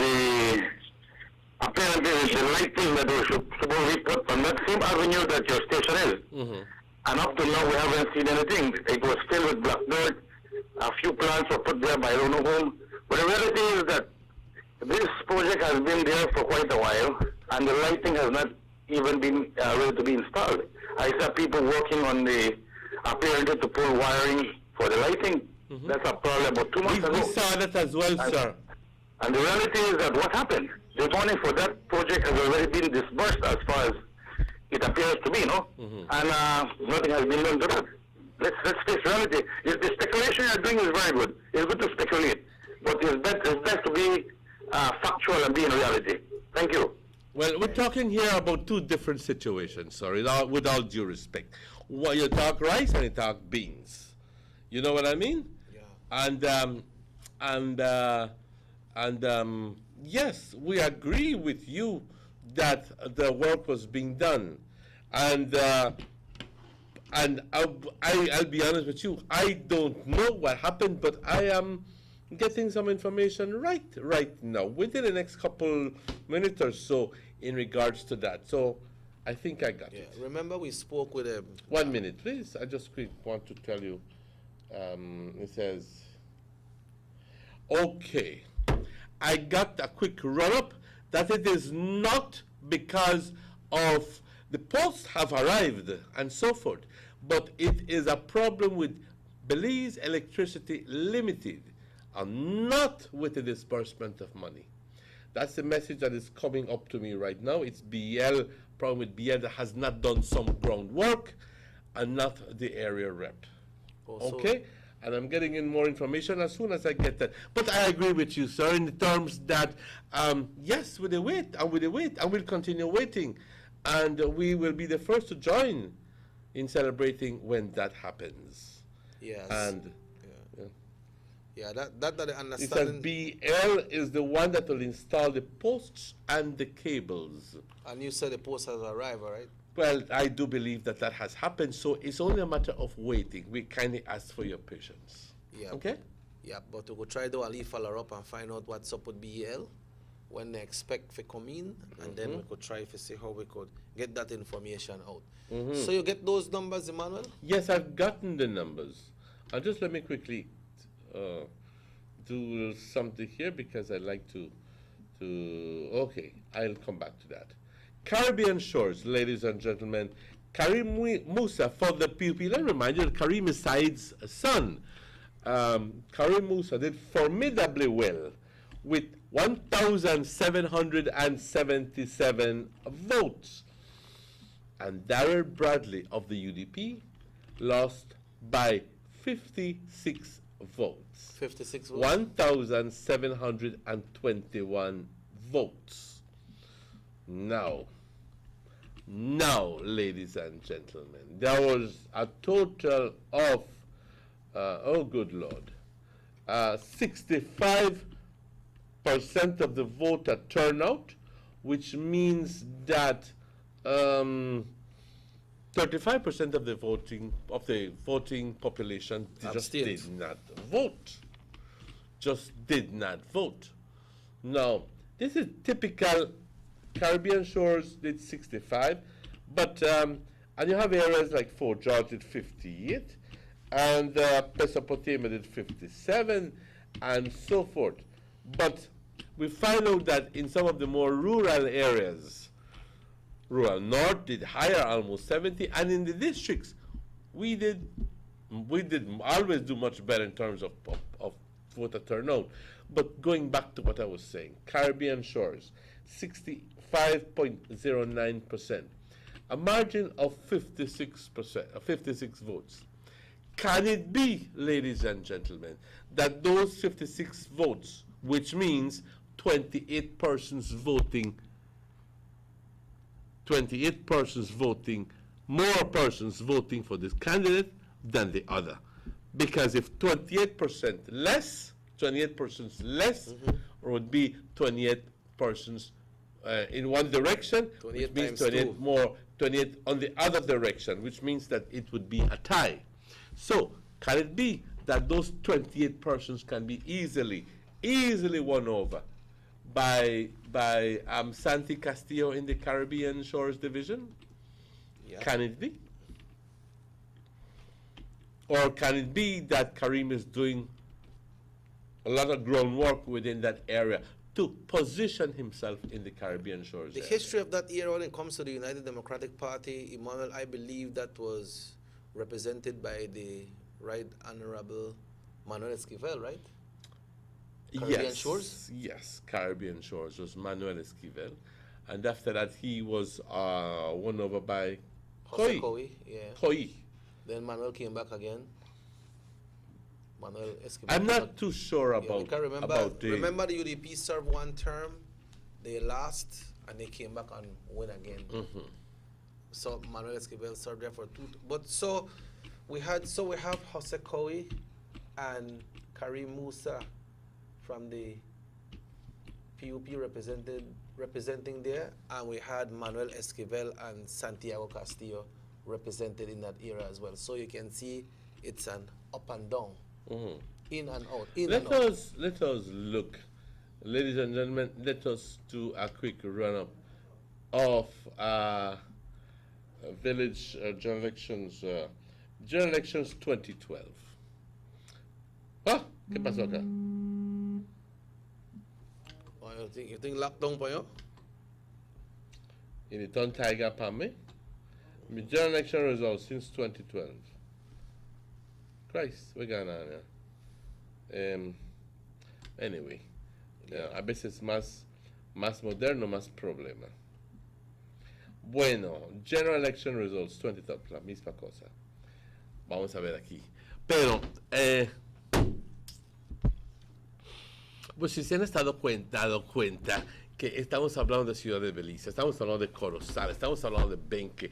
apparently the lighting that was supposed to be put on that same avenue that your station is. And up to now, we haven't seen anything. It was filled with black dirt. A few plants were put there by I don't know whom. But the reality is that this project has been there for quite a while, and the lighting has not even been ready to be installed. I saw people working on apparently to pull wiring for the lighting. That's a problem about 2 months ago. We saw that as well, sir. And the reality is that what happened? The money for that project has already been disbursed as far as it appears to be, no? And nothing has been done to that. Let's face reality. The speculation you're doing is very good. It's good to speculate. But it's best to be factual and be in reality. Thank you. Well, we're talking here about two different situations, sorry, with all due respect. Well, you talk rice and you talk beans. You know what I mean? Yeah. And yes, we agree with you that the work was being done. And I'll be honest with you, I don't know what happened, but I am getting some information right now, within the next couple minutes or so, in regards to that. So I think I got it. Remember we spoke with him. 1 minute, please. I just want to tell you. It says, okay, I got a quick run-up that it is not because of the posts have arrived and so forth, but it is a problem with Belize Electricity Limited and not with the disbursement of money. That's the message that is coming up to me right now. It's BL, problem with BL that has not done some groundwork and not the area rep. Okay? And I'm getting in more information as soon as I get that. But I agree with you, sir, in the terms that, yes, with the wait, and we'll continue waiting. And we will be the first to join in celebrating when that happens. Yes. And that I understand. It says BL is the one that will install the posts and the cables. And you said the post has arrived, right? Well, I do believe that that has happened, so it's only a matter of waiting. We kindly ask for your patience. Yeah. Okay? Yeah, but we could try to Ali follow up and find out what's up with BEL, when they expect to come in, and then we could try to see how we could get that information out. So you get those numbers, Emmanuel? Yes, I've gotten the numbers. Just let me quickly do something here because I like to, okay, I'll come back to that. Caribbean Shores, ladies and gentlemen, Karim Musa for the people. Let me remind you that Karim is Said's son. Karim Musa did formidably well with 1,777 votes. And Darrell Bradley of the UDP lost by 56 votes. 56 votes? 1,721 votes. Now, ladies and gentlemen, there was a total of, oh good Lord, 65% of the voter turnout, which means that 35% of the voting population just did not vote. Now, this is typical. Caribbean Shores did 65, but and you have areas like Fort George did 58, and Mesopotamia did 57, and so forth. But we find out that in some of the more rural areas, Rural North did higher, almost 70, and in the districts, we did always do much better in terms of voter turnout. But going back to what I was saying, Caribbean Shores, 65.09%, a margin of 56 votes. Can it be, ladies and gentlemen, that those 56 votes, which means 28 persons voting, more persons voting for this candidate than the other? Because if 28 persons less, would be 28 persons in one direction, which means 28 more, 28 on the other direction, which means that it would be a tie. So, can it be that those 28 persons can be easily won over by Santi Castillo in the Caribbean Shores Division? Yeah. Can it be? Or can it be that Karim is doing a lot of groundwork within that area to position himself in the Caribbean Shores area? History of that era when it comes to the United Democratic Party, Emmanuel, I believe that was represented by the Right Honorable Manuel Esquivel, right? Caribbean Shores? Yes, Caribbean Shores was Manuel Esquivel. And after that, he was won over by Jose Coy, yeah. Coy. Then Manuel came back again. Manuel Esquivel. I'm not too sure about remember the UDP served one term, they lost, and they came back and win again. So Manuel Esquivel served there for two. But so we have Jose Coy and Karim Musa from the PUP represented representing there, and we had Manuel Esquivel and Santiago Castillo represented in that area as well. So you can see it's an up and down, in and out, Let us look, ladies and gentlemen. Let us do a quick run-up of village general elections 2012. ¿Qué pasó acá? You think lockdown pa yo? Initon Tiger Pame. General election results since 2012. Christ, we're going on here. Anyway, a veces más moderno, más problema. Bueno, general election results 2012, la misma cosa. Vamos a ver aquí. Pero, pues si se han dado cuenta que estamos hablando de Ciudad de Belice, estamos hablando de Corozal, estamos hablando de Benque,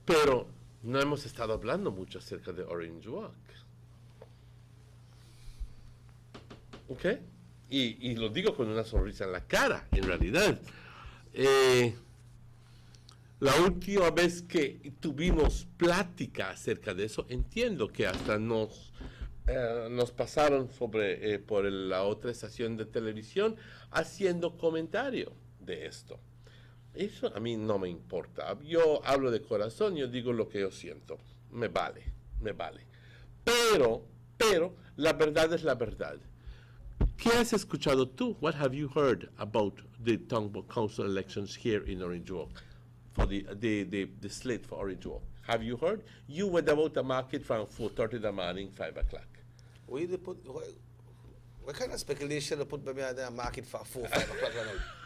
pero no hemos estado hablando mucho acerca de Orange Walk. ¿Ok? Y lo digo con una sonrisa en la cara, en realidad. La última vez que tuvimos plática acerca de eso, entiendo que hasta nos pasaron por la otra estación de televisión haciendo comentario de esto. Eso a mí no me importa. Yo hablo de corazón, yo digo lo que yo siento. Me vale. Pero, la verdad es la verdad. ¿Qué has escuchado tú? What have you heard about the Town Council elections here in Orange Walk? For the slate for Orange Walk. Have you heard? You went about the market from 4:30 in the morning, 5 o'clock. What kind of speculation to put me on the market for 4, 5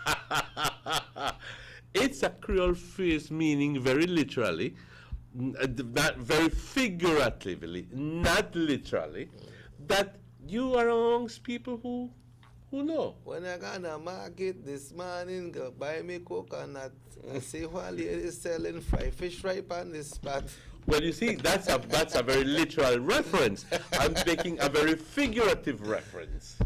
o'clock? It's a Creole phrase meaning very literally, very figuratively, not literally, that you are amongst people who know. When I got to market this morning, go buy me coconut. I see one lady selling fried fish right on this spot. Well, you see, that's a very literal reference. I'm making a very figurative reference.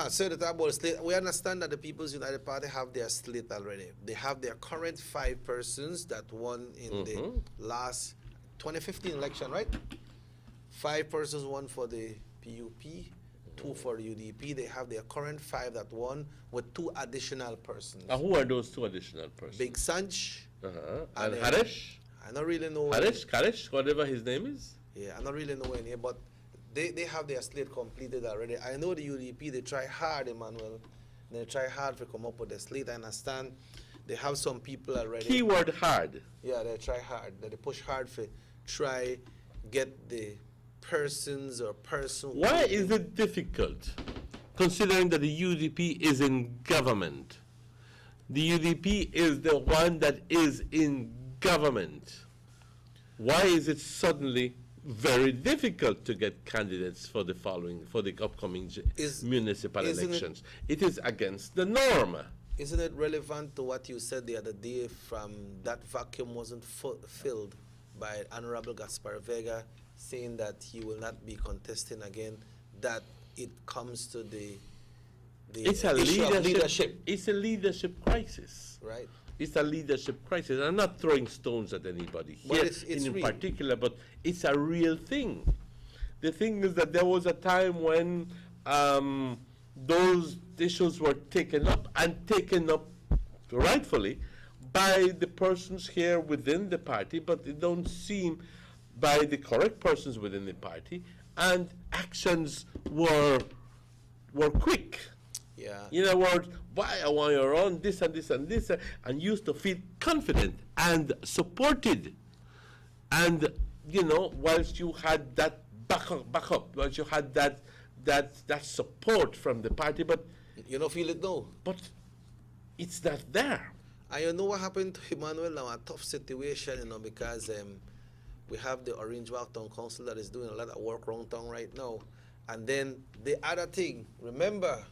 So the talk about slate. We understand that the People's United Party have their slate already. They have their current 5 persons that won in the last 2015 election, right? 5 persons won for the PUP, 2 for the UDP. They have their current 5 that won with 2 additional persons. Who are those 2 additional persons? Big Sanch. And Harish? I don't really know. Harish, whatever his name is? Yeah, I don't really know any, but they have their slate completed already. I know the UDP, they try hard, Emmanuel. They try hard to come up with a slate. I understand they have some people already. Keyword hard. Yeah, they try hard. They push hard for try get the persons or person. Why is it difficult, considering that the UDP is in government? The UDP is the one that is in government. Why is it suddenly very difficult to get candidates for the upcoming municipal elections? It is against the norm. Isn't it relevant to what you said the other day from that vacuum wasn't filled by Honorable Gaspar Vega saying that he will not be contesting again, that it comes to the it's a leadership. It's a leadership crisis. Right. It's a leadership crisis. I'm not throwing stones at anybody here in particular, but it's a real thing. The thing is that there was a time when those issues were taken up rightfully by the persons here within the party, but they don't seem by the correct persons within the party, and actions were quick. Yeah. In other words, why I want your own this and this and this, and used to feel confident and supported. And whilst you had that backup, whilst you had that support from the party, but you don't feel it now. But it's not there. And you know what happened to Emmanuel now? A tough situation, because we have the Orange Walk Town Council that is doing a lot of work around town right now. And then the other thing, remember,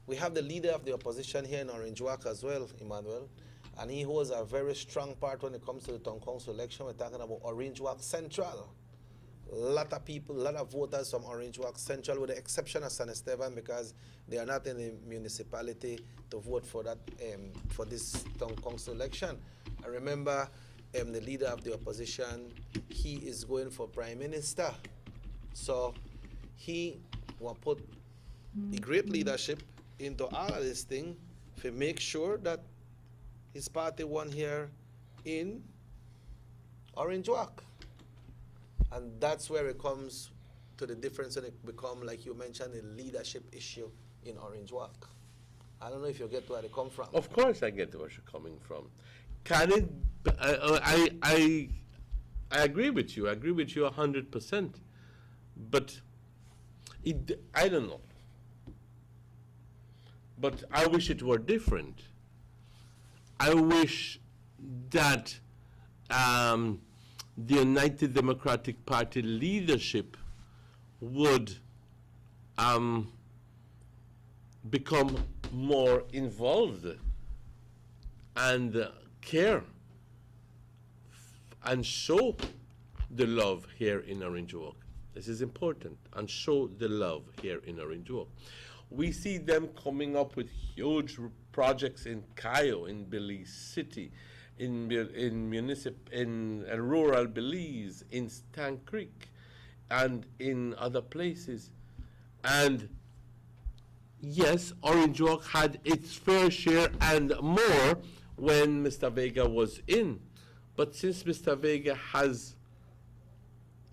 we have the leader of the opposition here in Orange Walk as well, Emmanuel, and he holds a very strong part when it comes to the town council election. We're talking about Orange Walk Central. lot of people, a lot of voters from Orange Walk Central, with the exception of San Esteban, because they are not in the municipality to vote for that for this town council election. I remember the leader of the opposition, he is going for prime minister, so he will put the great leadership into all of this thing to make sure that his party won here in Orange Walk. And that's where it comes to the difference, and it become, like you mentioned, a leadership issue in Orange Walk. I don't know if you get where they come from. Of course I get where you're coming from. Can it, I agree with you. I agree with you 100%. But I don't know. But I wish it were different. I wish that the United Democratic Party leadership would become more involved and care and show the love here in Orange Walk. This is important, and show the love here in Orange Walk. We see them coming up with huge projects in Cayo, in Belize City, in rural Belize, in Stank Creek, and in other places. And yes, Orange Walk had its fair share and more when Mr. Vega was in. But since Mr. Vega has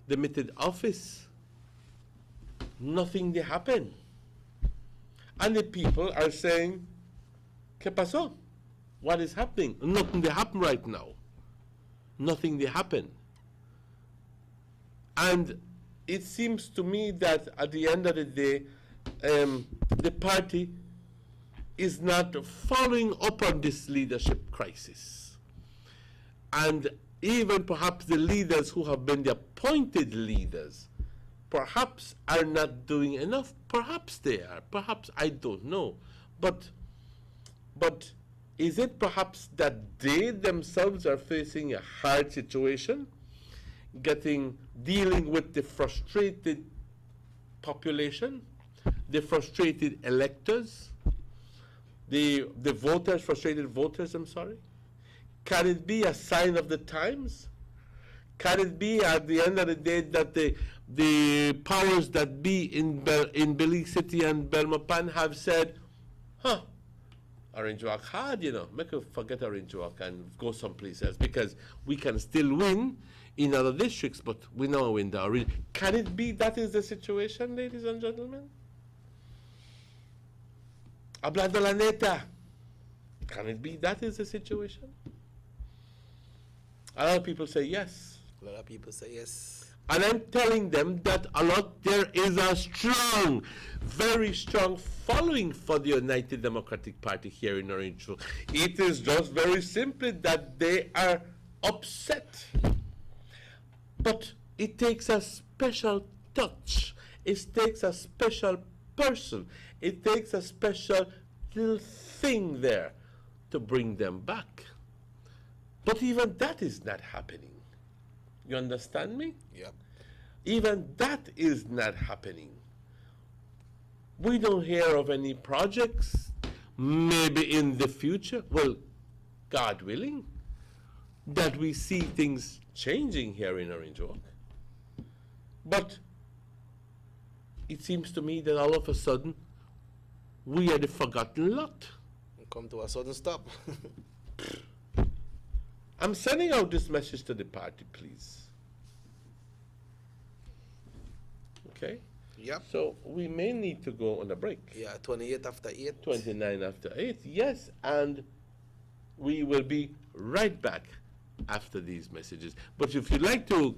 demitted office, nothing did happen. And the people are saying, ¿Qué pasó? What is happening? Nothing did happen right now. Nothing did happen. And it seems to me that at the end of the day, the party is not following up on this leadership crisis. And even perhaps the leaders who have been the appointed leaders perhaps are not doing enough. Perhaps they are. Perhaps, I don't know. But is it perhaps that they themselves are facing a hard situation, dealing with the frustrated population, the frustrated electors, the voters, frustrated voters, I'm sorry? Can it be a sign of the times? Can it be at the end of the day that the powers that be in Belize City and Belmopan have said, Orange Walk hard, make us forget Orange Walk and go someplace else, because we can still win in other districts, but we now win the Orange. Can it be that is the situation, ladies and gentlemen? Hablando la neta. Can it be that is the situation? A lot of people say yes. A lot of people say yes. And I'm telling them that there is a strong, very strong following for the United Democratic Party here in Orange Walk. It is just very simply that they are upset. But it takes a special touch. It takes a special person. It takes a special little thing there to bring them back. But even that is not happening. You understand me? Yep. Even that is not happening. We don't hear of any projects, maybe in the future, well, God willing, that we see things changing here in Orange Walk. But it seems to me that all of a sudden, we are the forgotten lot. Come to a sudden stop. I'm sending out this message to the party, please. Okay? Yep. So we may need to go on a break. Yeah, 28 after 8. 29 after 8, yes. And we will be right back after these messages. But if you'd like to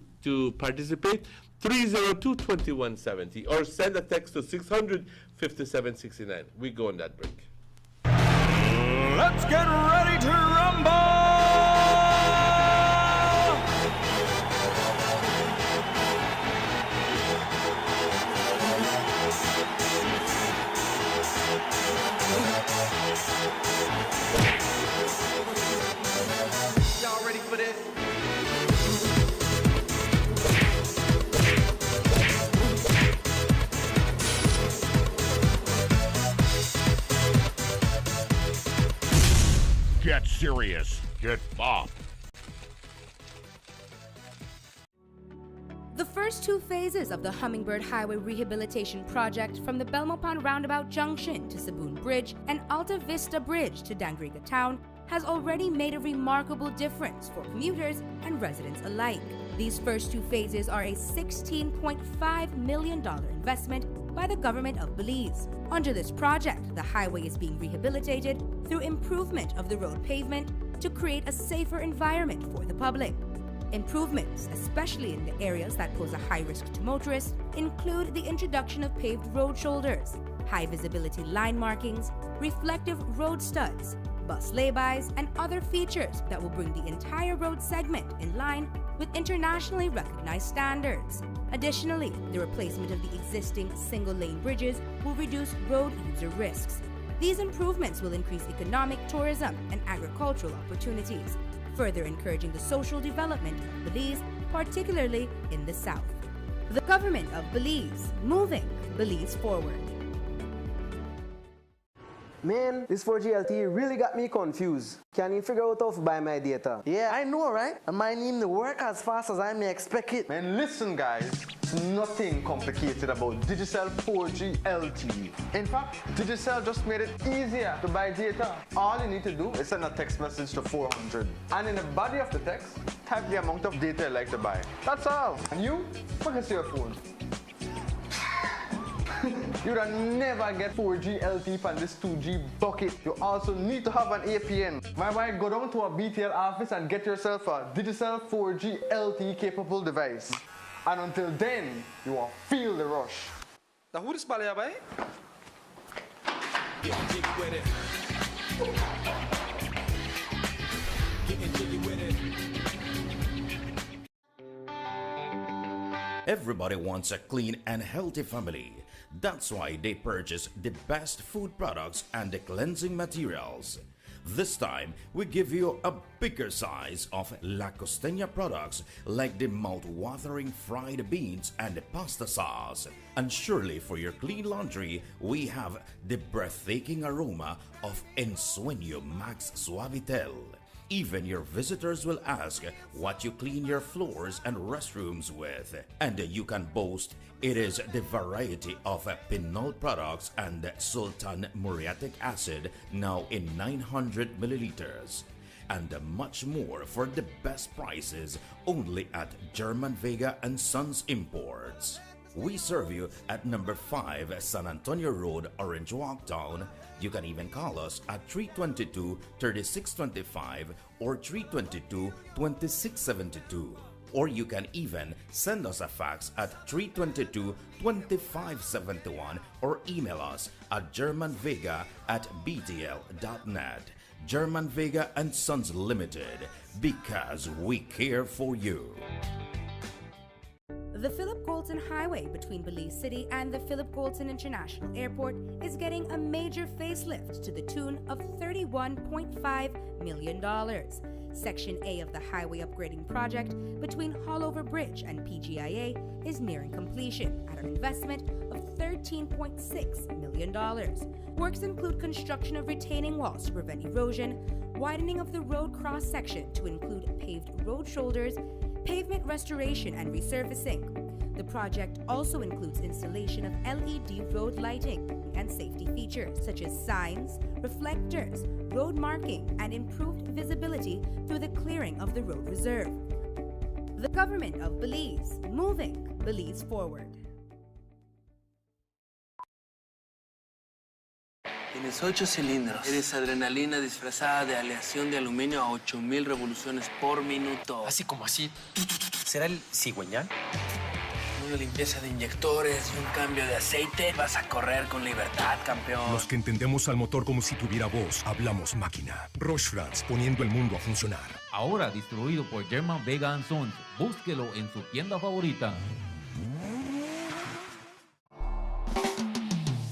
participate, 302-2170 or send a text to 600-5769. We go on that break. Let's get ready to rumble! Y'all ready for this? that serious. Get bopped. The first two phases of the Hummingbird Highway Rehabilitation Project from the Belmopan Roundabout Junction to Saboon Bridge and Alta Vista Bridge to Dangriga Town has already made a remarkable difference for commuters and residents alike. These first two phases are a $16.5 million investment by the government of Belize. Under this project, the highway is being rehabilitated through improvement of the road pavement to create a safer environment for the public. Improvements, especially in the areas that pose a high risk to motorists, include the introduction of paved road shoulders, high visibility line markings, reflective road studs, bus laybys, and other features that will bring the entire road segment in line with internationally recognized standards. Additionally, the replacement of the existing single-lane bridges will reduce road user risks. These improvements will increase economic, tourism, and agricultural opportunities, further encouraging the social development of Belize, particularly in the south. The government of Belize, moving Belize forward. Man, this 4G LTE really got me confused. Can you figure out how to buy my data? Yeah, I know, right? And my name to work as fast as I may expect it. Man, listen guys, it's nothing complicated about Digicel 4G LTE. In fact, Digicel just made it easier to buy data. All you need to do is send a text message to 400. And in the body of the text, type the amount of data you'd like to buy. That's all. And you, focus your phone. You'd never get 4G LTE from this 2G bucket. You also need to have an APN. Why go down to a BTL office and get yourself a Digicel 4G LTE capable device. And until then, you will feel the rush. Now who this bally by? Getting jiggy with it. Getting jiggy with it. Everybody wants a clean and healthy family. That's why they purchase the best food products and the cleansing materials. This time, we give you a bigger size of La Costeña products like the mouth-watering fried beans and the pasta sauce. And surely for your clean laundry, we have the breathtaking aroma of Ensueño Max Suavitel. Even your visitors will ask what you clean your floors and restrooms with. And you can boast it is the variety of Pinol products and Sultan muriatic acid now in 900 milliliters. And much more for the best prices only at German Vega and Sons Imports. We serve you at number 5 San Antonio Road, Orange Walk Town. You can even call us at 322-3625 or 322-2672. Or you can even send us a fax at 322-2571 or email us at germanvega@btl.net. German Vega and Sons Limited, because we care for you. The Philip Goulton Highway between Belize City and the Philip Goulton International Airport is getting a major facelift to the tune of $31.5 million. Section A of the highway upgrading project between Haulover Bridge and PGIA is nearing completion at an investment of $13.6 million. Works include construction of retaining walls to prevent erosion, widening of the road cross-section to include paved road shoulders, pavement restoration and resurfacing. The project also includes installation of LED road lighting and safety features such as signs, reflectors, road marking, and improved visibility through the clearing of the road reserve. The government of Belize, moving Belize forward. Tienes 8 cilindros. Eres adrenalina disfrazada de aleación de aluminio a 8000 revoluciones por minuto. Así como así. ¿Será el cigüeñal? Una limpieza de inyectores y un cambio de aceite. Vas a correr con libertad, campeón. Los que entendemos al motor como si tuviera voz, hablamos máquina. Roche France, poniendo el mundo a funcionar. Ahora distribuido por German Vega and Sons. Búsquelo en su tienda favorita.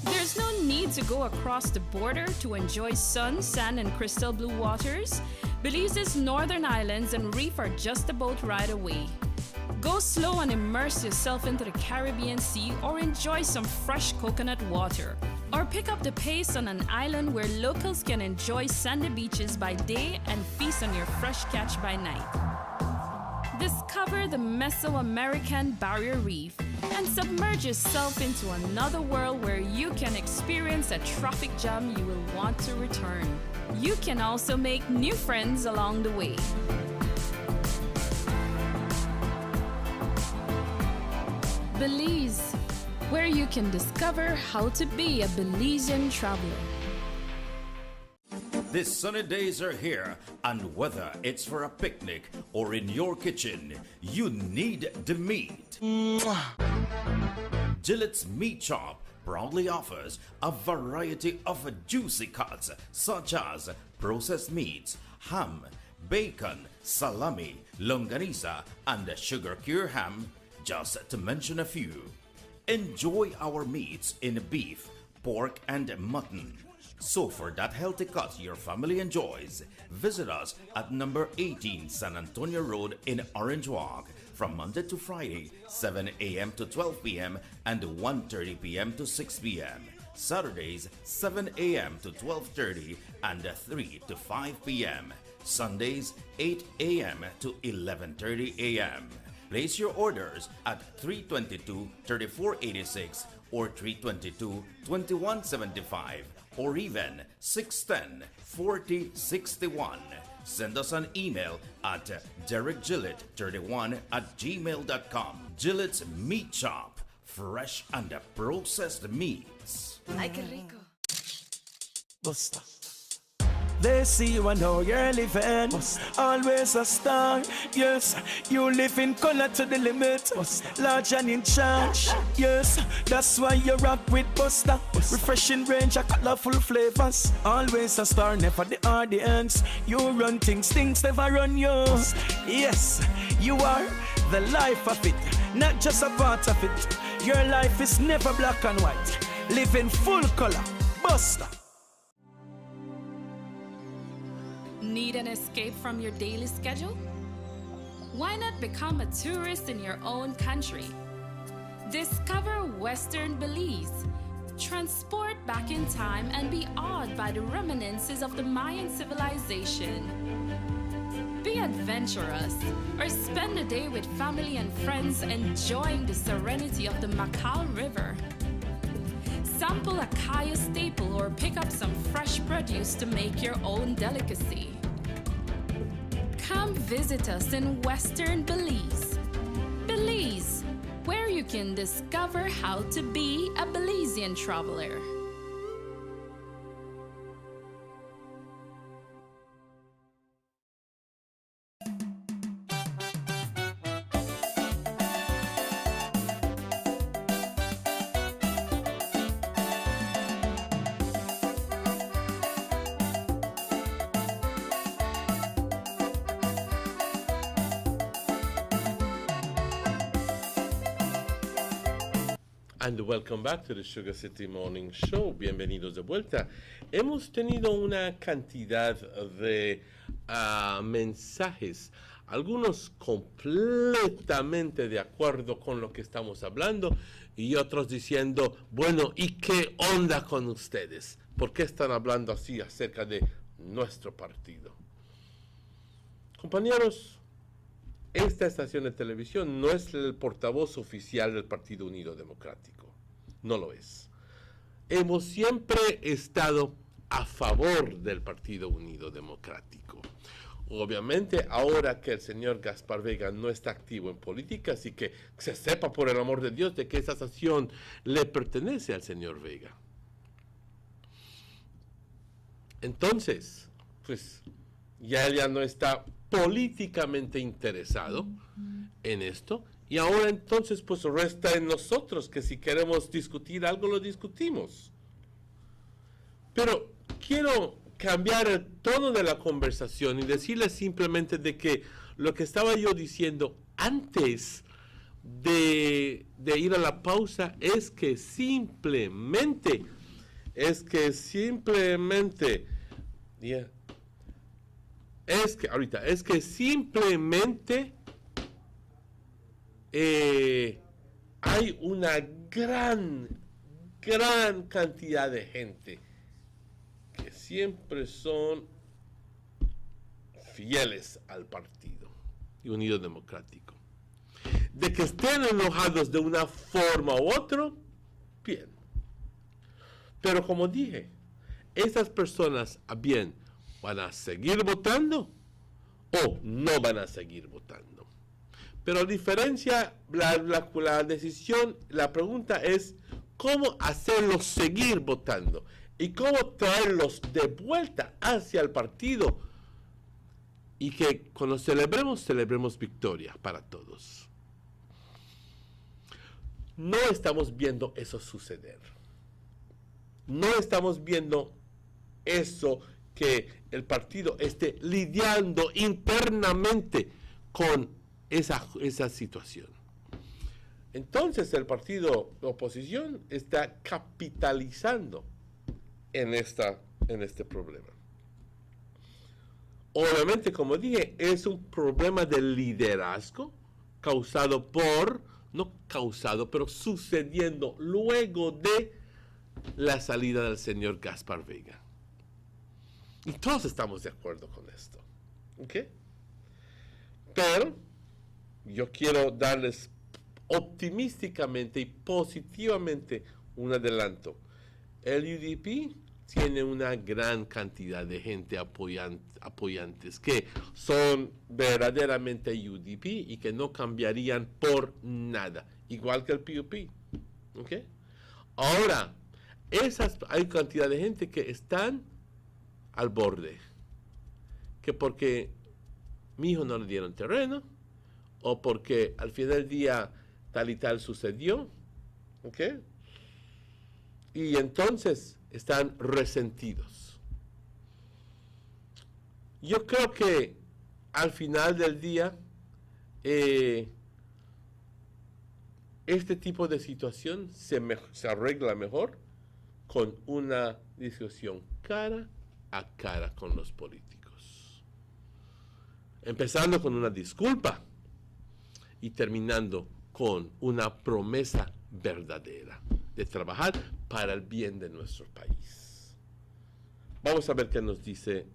There's no need to go across the border to enjoy sun, sand, and crystal blue waters. Belize's northern islands and reef are just a boat ride away. Go slow and immerse yourself into the Caribbean Sea or enjoy some fresh coconut water. Or pick up the pace on an island where locals can enjoy sandy beaches by day and feast on your fresh catch by night. Discover the Mesoamerican Barrier Reef and submerge yourself into another world where you can experience a traffic jam you will want to return. You can also make new friends along the way. Belize, where you can discover how to be a Belizean traveler. These sunny days are here, and whether it's for a picnic or in your kitchen, you need the meat. Gillette's Meat Shop proudly offers a variety of juicy cuts such as processed meats, ham, bacon, salami, longaniza, and sugar-cured ham, just to mention a few. Enjoy our meats in beef, pork, and mutton. So for that healthy cut your family enjoys, visit us at number 18 San Antonio Road in Orange Walk from Monday to Friday, 7 a.m. to 12 p.m. and 1:30 p.m. to 6 p.m. Saturdays, 7 a.m. to 12:30 and 3 to 5 p.m. Sundays, 8 a.m. to 11:30 a.m. Place your orders at 322-3486 or 322-2175 or even 610-4061. Send us an email at derekgillett31@gmail.com. Gillette's Meat Shop, fresh and processed meats. Ay, qué rico. Busta. They see you and how you're living. Always a star. Yes, you live in color to the limit. Large and in charge. Yes, that's why you rock with Busta. Refreshing range of colorful flavors. Always a star, never the audience. You run things never run you. Yes, you are the life of it, not just a part of it. Your life is never black and white. Live in full color. Busta. Need an escape from your daily schedule? Why not become a tourist in your own country? Discover Western Belize. Transport back in time and be awed by the reminiscences of the Mayan civilization. Be adventurous or spend a day with family and friends enjoying the serenity of the Macal River. Sample a kaya staple or pick up some fresh produce to make your own delicacy. Come visit us in Western Belize. Belize, where you can discover how to be a Belizean traveler. And welcome back to the Sugar City Morning Show. Bienvenidos de vuelta. Hemos tenido una cantidad de mensajes, algunos completamente de acuerdo con lo que estamos hablando y otros diciendo, bueno, ¿y qué onda con ustedes? ¿Por qué están hablando así acerca de nuestro partido? Compañeros, esta estación de televisión no es el portavoz oficial del Partido Unido Democrático. No lo es. Hemos siempre estado a favor del Partido Unido Democrático. Obviamente, ahora que el señor Gaspar Vega no está activo en política, así que se sepa por el amor de Dios de que esa estación le pertenece al señor Vega. Entonces, pues, ya él ya no está políticamente interesado en esto, y ahora entonces pues resta en nosotros que si queremos discutir algo lo discutimos. Pero quiero cambiar el tono de la conversación y decirles simplemente de que lo que estaba yo diciendo antes de ir a la pausa es que simplemente hay una gran cantidad de gente que siempre son fieles al partido y Unido Democrático. De que estén enojados de una forma u otra, bien. Pero como dije, esas personas, bien, van a seguir votando o no van a seguir votando. Pero diferencia, la decisión, la pregunta es cómo hacerlos seguir votando y cómo traerlos de vuelta hacia el partido y que cuando celebremos victoria para todos. No estamos viendo eso suceder. No estamos viendo eso, que el partido esté lidiando internamente con esa situación. Entonces el partido de oposición está capitalizando en este problema. Obviamente, como dije, es un problema de liderazgo pero sucediendo luego de la salida del señor Gaspar Vega. Y todos estamos de acuerdo con esto. ¿Ok? Pero yo quiero darles optimísticamente y positivamente un adelanto. El UDP tiene una gran cantidad de gente apoyantes que son verdaderamente UDP y que no cambiarían por nada, igual que el PUP. ¿Ok? Ahora, hay cantidad de gente que están al borde, que porque mi hijo no le dieron terreno, o porque al final del día tal y tal sucedió, ¿ok? Y entonces están resentidos. Yo creo que al final del día este tipo de situación se arregla mejor con una discusión cara a cara con los políticos, empezando con una disculpa y terminando con una promesa verdadera de trabajar para el bien de nuestro país. Vamos a ver qué nos dice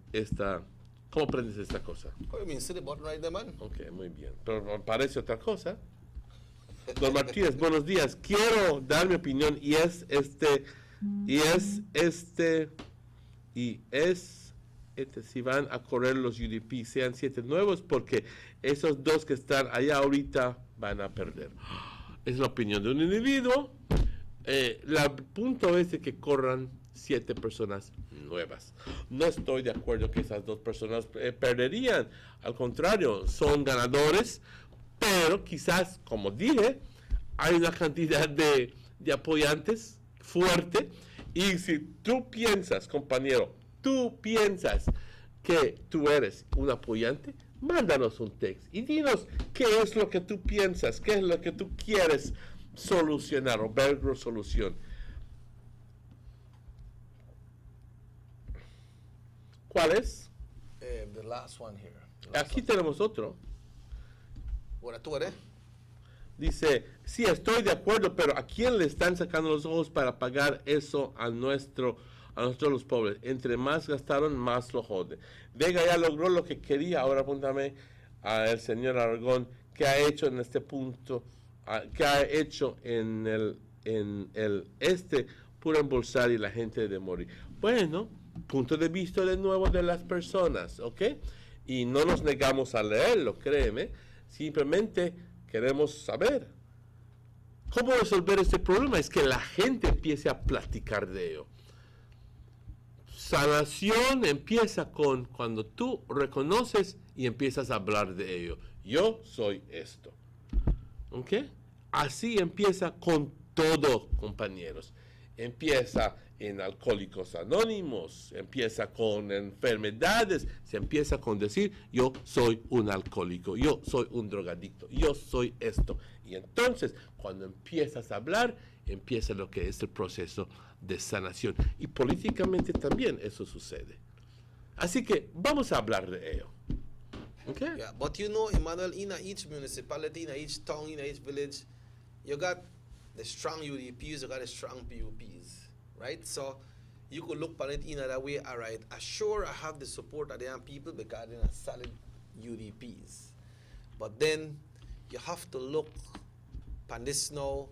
¿cómo aprendes esta cosa? Ok, muy bien, pero parece otra cosa. Don Martínez, buenos días. Quiero dar mi opinión y es si van a correr los UDP, sean 7 nuevos, porque esos 2 que están allá ahorita van a perder. Es la opinión de un individuo. El punto es de que corran 7 personas nuevas. No estoy de acuerdo que esas 2 personas perderían. Al contrario, son ganadores, pero quizás, como dije, hay una cantidad de apoyantes fuerte. Y si tú piensas, compañero, que tú eres un apoyante, mándanos un text y dinos qué es lo que tú piensas, qué es lo que tú quieres solucionar o ver solución. ¿Cuál es? The last one here. Aquí tenemos otro. Bueno, tú eres. Dice, sí, estoy de acuerdo, pero ¿a quién le están sacando los ojos para pagar eso a nosotros los pobres? Entre más gastaron, más lo jode. Vega ya logró lo que quería. Ahora apúntame al señor Aragón, ¿qué ha hecho en este punto? ¿Qué ha hecho en el puro embolsar y la gente de morir? Bueno, punto de vista de nuevo de las personas, ¿ok? Y no nos negamos a leerlo, créeme. Simplemente queremos saber cómo resolver este problema. Es que la gente empiece a platicar de ello. Sanación empieza cuando tú reconoces y empiezas a hablar de ello. Yo soy esto. ¿Ok? Así empieza con todo, compañeros. Empieza en Alcohólicos Anónimos, empieza con enfermedades, se empieza con decir, yo soy un alcohólico, yo soy un drogadicto, yo soy esto. Y entonces, cuando empiezas a hablar, empieza lo que es el proceso de sanación. Y políticamente también eso sucede. Así que vamos a hablar de ello. Okay. Yeah, but you know, Emmanuel, in each municipality, in each town, in each village, you got the strong UDPs, you got the strong PUPs, right? So you could look at it in another way. All right, sure, I have the support of the young people because they're solid UDPs. But then you have to look at this now.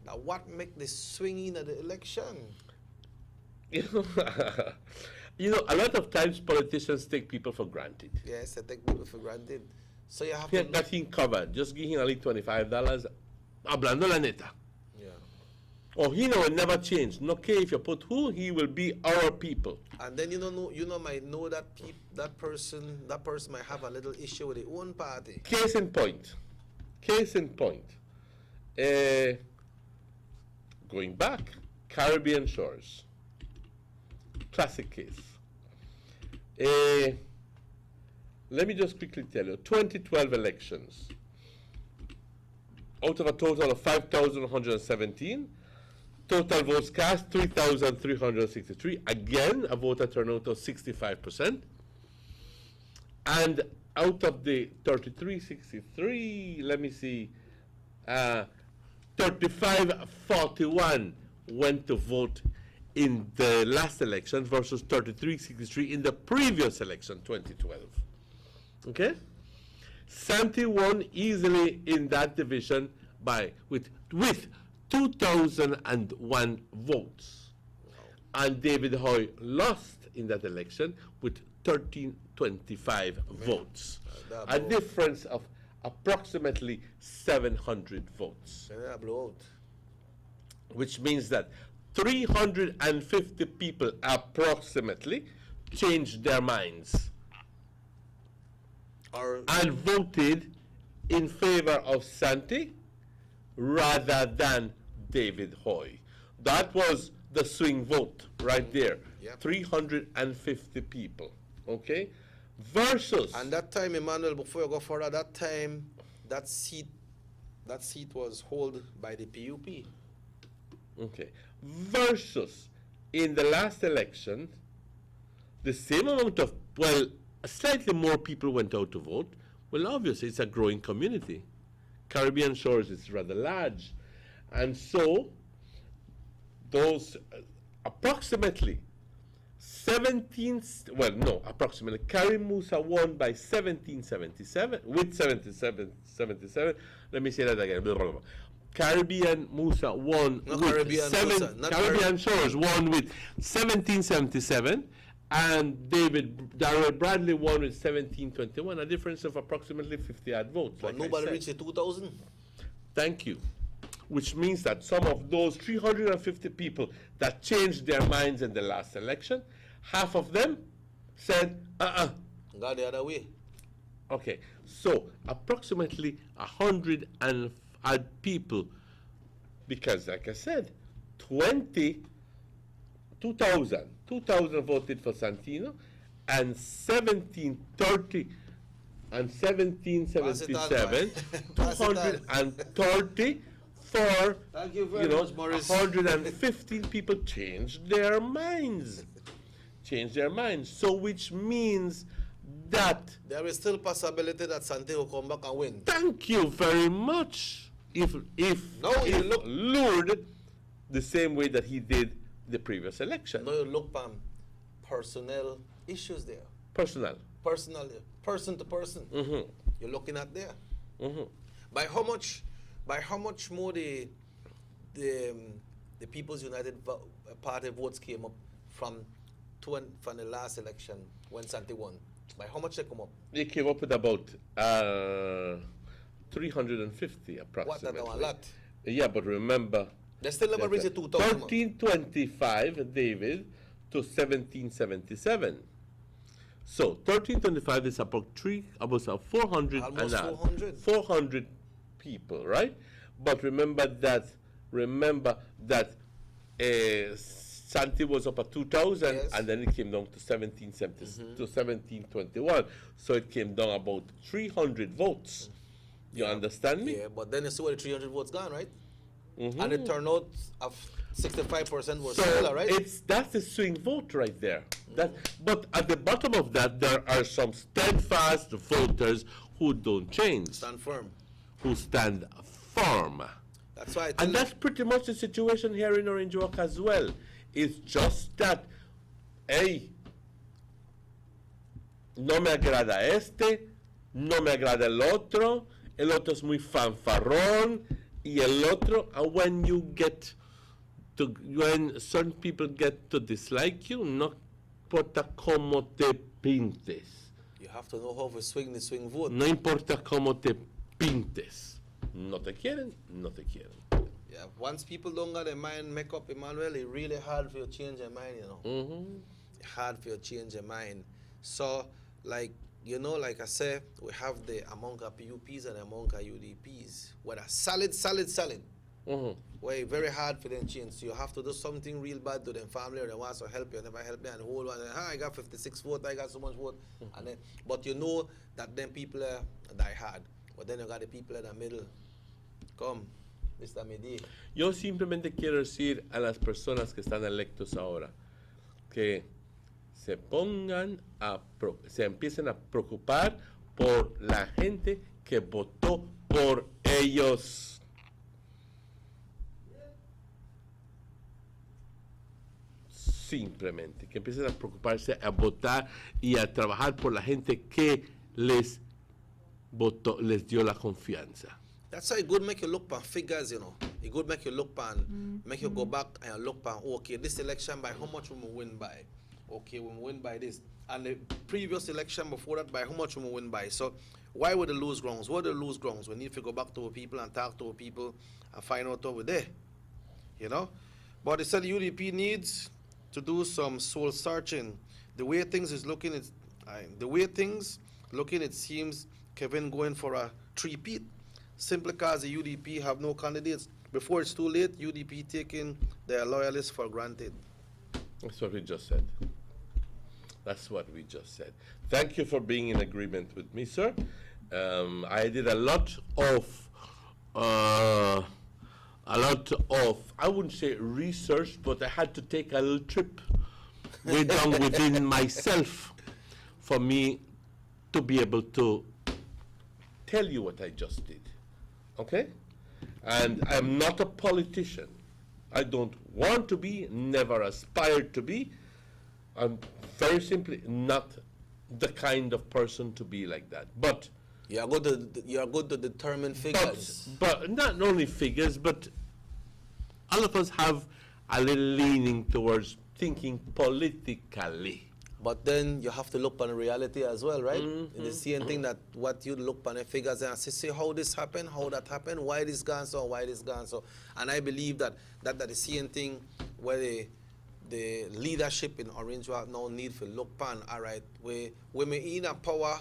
Now, what make the swing in the election? You know, a lot of times politicians take people for granted. Yes, they take people for granted. So you have He to had got him covered. Just give him only $25. Hablando la neta. Yeah. Or he will never change. No care if you put who, he will be our people. And then might know that that person might have a little issue with their own party. Case in point. Going back, Caribbean Shores. Classic case. Let me just quickly tell you, 2012 elections. Out of a total of 5,117, total votes cast 3,363. Again, a voter turnout of 65%. And out of the 3363, let me see, 3541 went to vote in the last election versus 3363 in the previous election, 2012. Okay? Santee won easily in that division with 2,001 votes. And David Hoy lost in that election with 1,325 votes. A difference of approximately 700 votes. Which means that 350 people approximately changed their minds and voted in favor of Santee rather than David Hoy. That was the swing vote right there. Yep. 350 people. Okay? Versus. And that time, Emmanuel, before you go further, that seat was held by the PUP. Okay. Versus in the last election, the same amount of, slightly more people went out to vote. Well, obviously, it's a growing community. Caribbean Shores is rather large. And so, those approximately Carrie Musa won by 1777, with 77. Let me say that again. Caribbean Musa won Caribbean Shores won with 1777, and Darrell Bradley won with 1721, a difference of approximately 50 odd votes. But nobody reached the 2,000. Thank you. Which means that some of those 350 people that changed their minds in the last election, half of them said, Go the other way. Okay, so approximately 100 and odd people, because like I said, 2,000 voted for Santino, and 1777, 230 for, Thank you very much, Morris. 115 people changed their minds. So which means that there is still possibility that Santee will come back and win. Thank you very much. If lured the same way that he did the previous election. No, you look at personnel issues there. Person to person. Mm-hmm. You're looking at there. Mm-hmm. By how much more the People's United Party votes came up from the last election when Santee won? By how much they come up? They came up with about 350 approximately. What, that's a lot. Yeah, but remember, they still never reached 2,000. 1325 David to 1777. So 1325 is about 400 people, right? But remember that Santee was up at 2,000, yes, and then it came down to 1770 to 1721. So it came down about 300 votes. You understand me? Yeah, but then you see where the 300 votes gone, right? Mm-hmm. And the turnout of 65% were So similar, right? that's the swing vote right there. But at the bottom of that, there are some steadfast voters who don't change. Stand firm. Who stand firm. That's why. And that's pretty much the situation here in Orange Walk as well. It's just that, hey, no me agrada este, no me agrada el otro es muy fanfarrón, y el otro, and when certain people get to dislike you, no importa cómo te pintes. You have to know how to swing the swing vote. No importa cómo te pintes. No te quieren, no te quieren. Yeah, once people don't got their mind make up, Emmanuel, it's really hard for you to change your mind, you know. Hard for you to change your mind. So, like, you know, like I said, we have the among our PUPs and among our UDPs, where are solid. Where it's very hard for them to change. So you have to do something real bad to them family, or they want to help you, never help me, and hold on, and, I got 56 votes, I got so much vote. And then, but you know that them people die hard. But then you got the people in the middle. Come, Mr. Medi. Yo simplemente quiero decir a las personas que están electos ahora que se empiecen a preocupar por la gente que votó por ellos. Simplemente, que empiecen a preocuparse, a votar y a trabajar por la gente que les votó, les dio la confianza. That's why it good make you look on figures, you know. It good make you look on, make you go back and look on, okay, this election by how much we win by? Okay, we win by this. And the previous election before that, by how much we win by? So why were the lose grounds? What are the lose grounds? We need to go back to our people and talk to our people and find out over there, you know. But they said the UDP needs to do some soul searching. The way things is looking, it seems Kevin going for a three-peat. Simply because the UDP have no candidates. Before it's too late, UDP taking their loyalists for granted. That's what we just said. That's what we just said. Thank you for being in agreement with me, sir. I did a lot of, I wouldn't say research, but I had to take a little trip way down within myself for me to be able to tell you what I just did. Okay? And I'm not a politician. I don't want to be, never aspired to be. I'm very simply not the kind of person to be like that. But you are good to determine figures. But not only figures, but all of us have a little leaning towards thinking politically. But then you have to look on reality as well, right? The same thing that what you look on the figures and say how this happened, how that happened, why this gone so, why this gone so. And I believe that the same thing where the leadership in Orange Walk now need to look on, all right, we in a power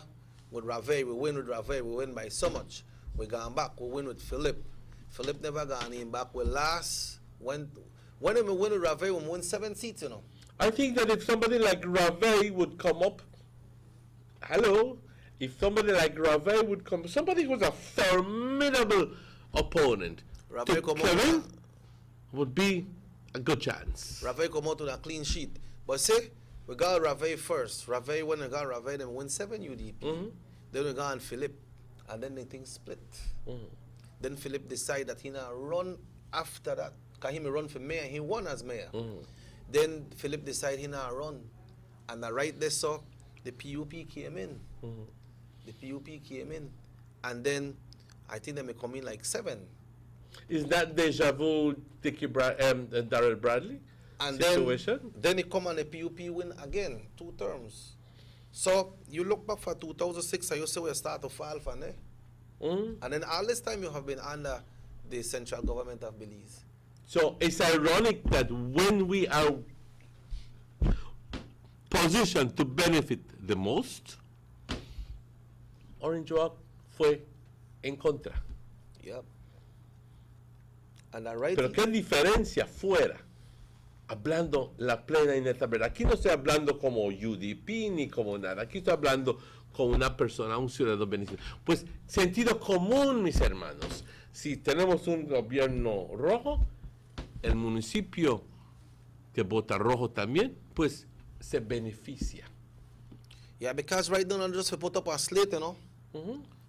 with Rave, we win with Rave, we win by so much. We gone back, we win with Philip. Philip never gone in back. We last, when we win with Rave, we win 7 seats, you know. I think that if somebody like Rave would come up, if somebody like Rave would come, somebody who's a formidable opponent to Kevin would be a good chance. Rave come out with a clean sheet. But see, we got Rave first. Rave, when we got Rave, then we win 7 UDP. Then we got on Philip, and then the thing split. Then Philip decided that he now run after that. Because he may run for mayor, he won as mayor. Then Philip decided he now run. And right there, so the PUP came in. The PUP came in. And then I think they may come in like 7. Is that deja vu Darrell Bradley and situation? Then he come and the PUP win again, 2 terms. So you look back for 2006 and you say we start to fall from there. And then all this time you have been under the central government of Belize. So it's ironic that when we are positioned to benefit the most, Orange Walk fue en contra. Yep. And right. Pero qué diferencia fuera, hablando la plena y neta verdad. Aquí no estoy hablando como UDP ni como nada. Aquí estoy hablando como una persona, un ciudadano venezolano. Pues sentido común, mis hermanos. Si tenemos un gobierno rojo, el municipio que vota rojo también, pues se beneficia. Yeah, because right now, not just to put up a slate, you know.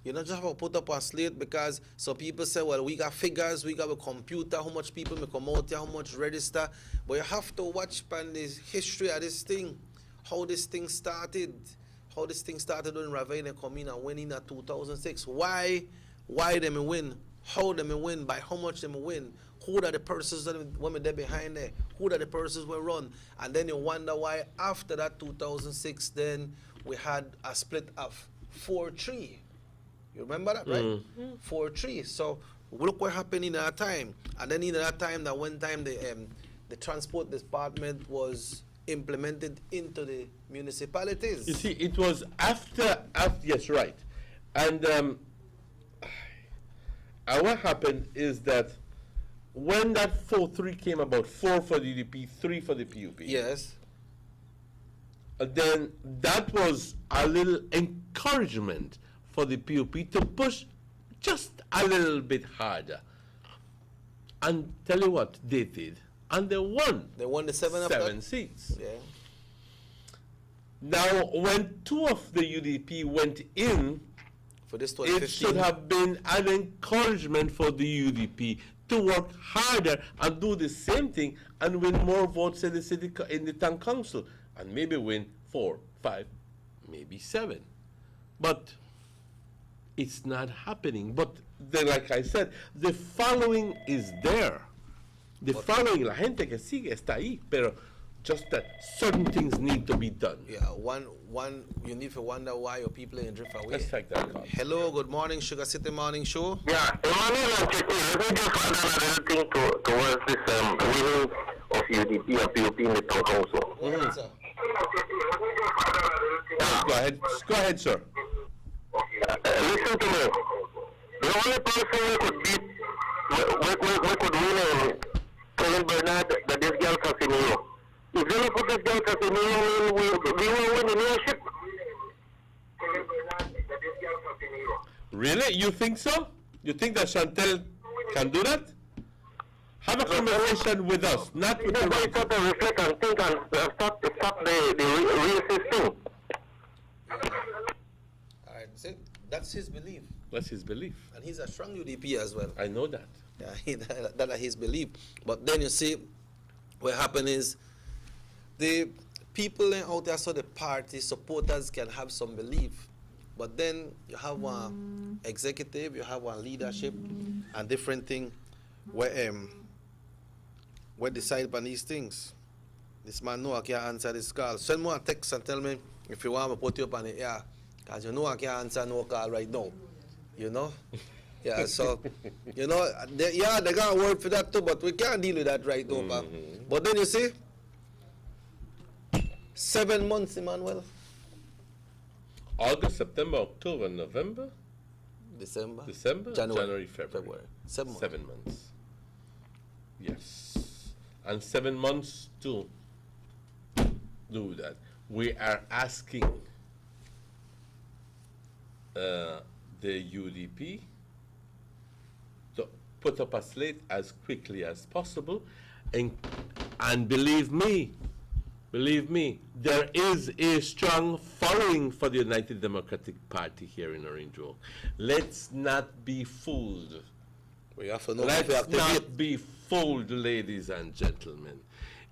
You not just have to put up a slate because some people say, well, we got figures, we got a computer, how much people may come out here, how much register. But you have to watch on the history of this thing, how this thing started. How this thing started when Ravine come in and win in 2006. Why they may win? How they may win? By how much they may win? Who are the persons that were there behind there? Who are the persons who run? And then you wonder why after that 2006, then we had a split of 4-3. You remember that, right? 4-3. So look what happened in that time. And then in that time, that one time the transport department was implemented into the municipalities. You see, it was after yes, right. And what happened is that when that 4-3 came about, 4 for the UDP, 3 for the PUP. Yes. Then that was a little encouragement for the PUP to push just a little bit harder. And tell you what they did. And they won. They won the 7 seats. Yeah. Now, when 2 of the UDP went in, for this it should have been an encouragement for the UDP to work harder and do the same thing and win more votes in the town council, and maybe win 4, 5, maybe 7. But it's not happening. But like I said, the following is there. The following, la gente que sigue está ahí, pero just that certain things need to be done. Yeah, one, you need to wonder why your people in drift away. Let's take that call. Hello, good morning, Sugar City Morning Show. Yeah, Emmanuel and Checky, let me just add another thing towards this winning of UDP and PUP in the town council. Go ahead, sir. Listen to me. The only person who could beat, we could win Kevin Bernard, that this girl Casimiro. If they don't put this girl Casimiro in, we will win the leadership. Really? You think so? You think that Chantel can do that? Have a conversation with us, not with the right. Stop and reflect and think and stop the racist thing. Alright, see, that's his belief. That's his belief. And he's a strong UDP as well. I know that. Yeah, that's his belief. But then you see, what happened is, the people out there, so the party supporters can have some belief. But then you have one executive, you have one leadership, and different thing where decide on these things. This man know I can't answer this call. Send me a text and tell me if you want me to put you up on the air. Because you know I can't answer no call right now. You know? Yeah, so, you know, they got a word for that too, but we can't deal with that right now. But then you see, 7 months, Emmanuel. August, September, October, November, December, January, February. 7 months. 7 months. Yes. And 7 months to do that. We are asking the UDP to put up a slate as quickly as possible, and believe me, there is a strong following for the United Democratic Party here in Orange Grove. Let's not be fooled. We have to know. Let's not be fooled, ladies and gentlemen.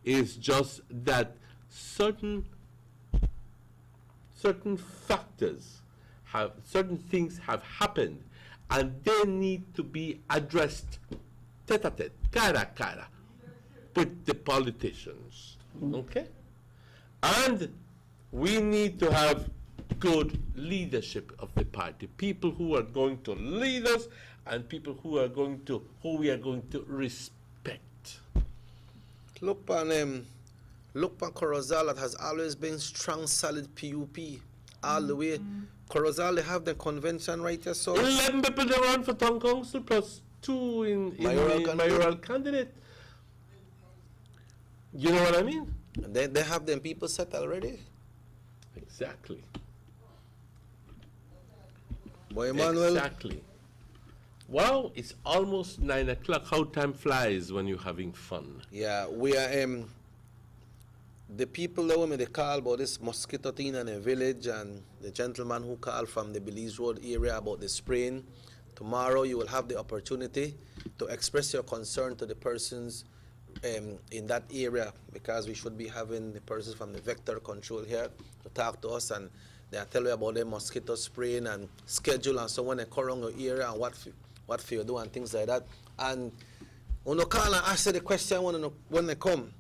It's just that certain factors certain things have happened, and they need to be addressed tete-a-tete, cara a cara, with the politicians. Okay? And we need to have good leadership of the party, people who are going to lead us and people who we are going to respect. Look on Corozal, that has always been strong, solid PUP all the way. Corozal, they have the convention right here, so 11 people they run for town council plus 2 in mayoral candidate. You know what I mean? And they have them people set already. Exactly. Boy, Emmanuel, exactly. Wow, it's almost 9 o'clock. How time flies when you're having fun. Yeah, we are, the people that when they call about this mosquito thing in the village, and the gentleman who called from the Belize Road area about the spraying, tomorrow you will have the opportunity to express your concern to the persons in that area, because we should be having the persons from the vector control here to talk to us, and they'll tell you about the mosquito spraying and schedule and so on, they come around your area and what for you do and things like that. And when you call and ask the question when they come,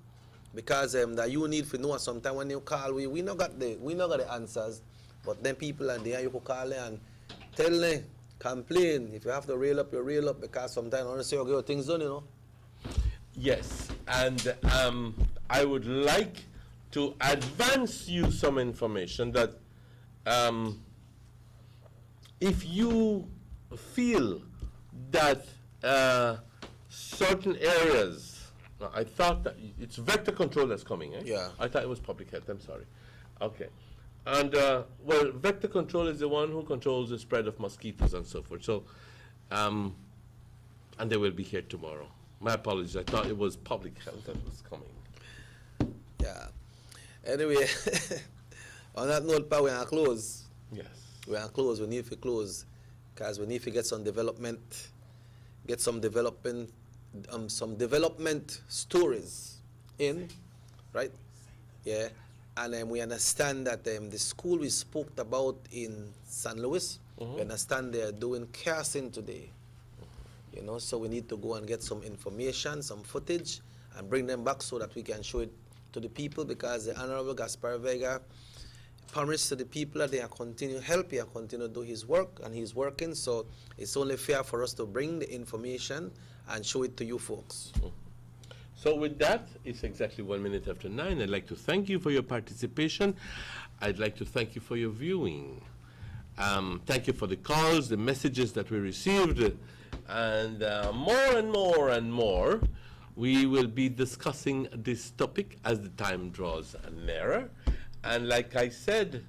because that you need to know. Sometimes when you call, we not got the answers, but then people are there, you can call them and tell them, complain. If you have to rail up, you rail up, because sometimes honestly you get things done, you know. Yes, and I would like to advance you some information that if you feel that certain areas, I thought that it's vector control that's coming, eh? Yeah. I thought it was public health, I'm sorry. Okay. And, well, vector control is the one who controls the spread of mosquitoes and so forth. So, and they will be here tomorrow. My apologies, I thought it was public health that was coming. Yeah. Anyway, on that note, we are close. Yes. We are close. We need to close, because we need to get some development, some development stories in, right? Yeah. And we understand that the school we spoke about in San Luis, we understand they are doing casting today. You know, so we need to go and get some information, some footage, and bring them back so that we can show it to the people, because the Honorable Gaspar Vega promised to the people that they are continue help, he continue to do his work, and he's working, so it's only fair for us to bring the information and show it to you folks. So with that, it's exactly 1 minute after 9. I'd like to thank you for your participation. I'd like to thank you for your viewing. Thank you for the calls, the messages that we received, and more and more and more. We will be discussing this topic as the time draws nearer. And like I said,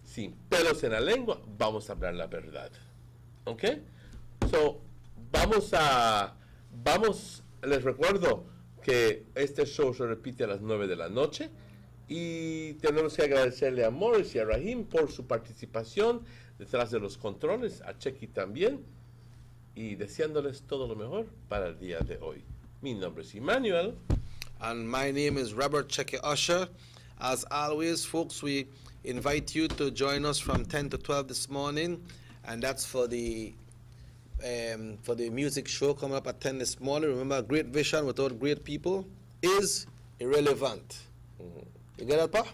sin pelos en la lengua, vamos a hablar la verdad. Okay? So, les recuerdo que este show se repite a las 9 de la noche y tenemos que agradecerle a Morris y a Rahim por su participación detrás de los controles, a Chequi también, y deseándoles todo lo mejor para el día de hoy. Mi nombre es Emmanuel. And my name is Robert Chequi Usher. As always, folks, we invite you to join us from 10 to 12 this morning, and that's for the music show coming up at 10 this morning. Remember, great vision without great people is irrelevant. You get that, Pa?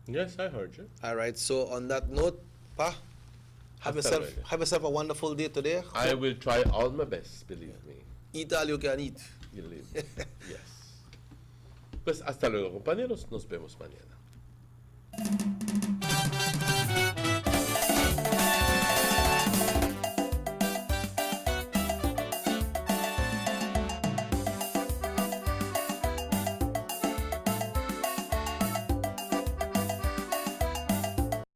Yes, I heard you. All right, so on that note, Pa, have yourself a wonderful day today. I will try all my best, believe me. Eat all you can eat. Believe me. Yes. Pues hasta luego, compañeros. Nos vemos mañana.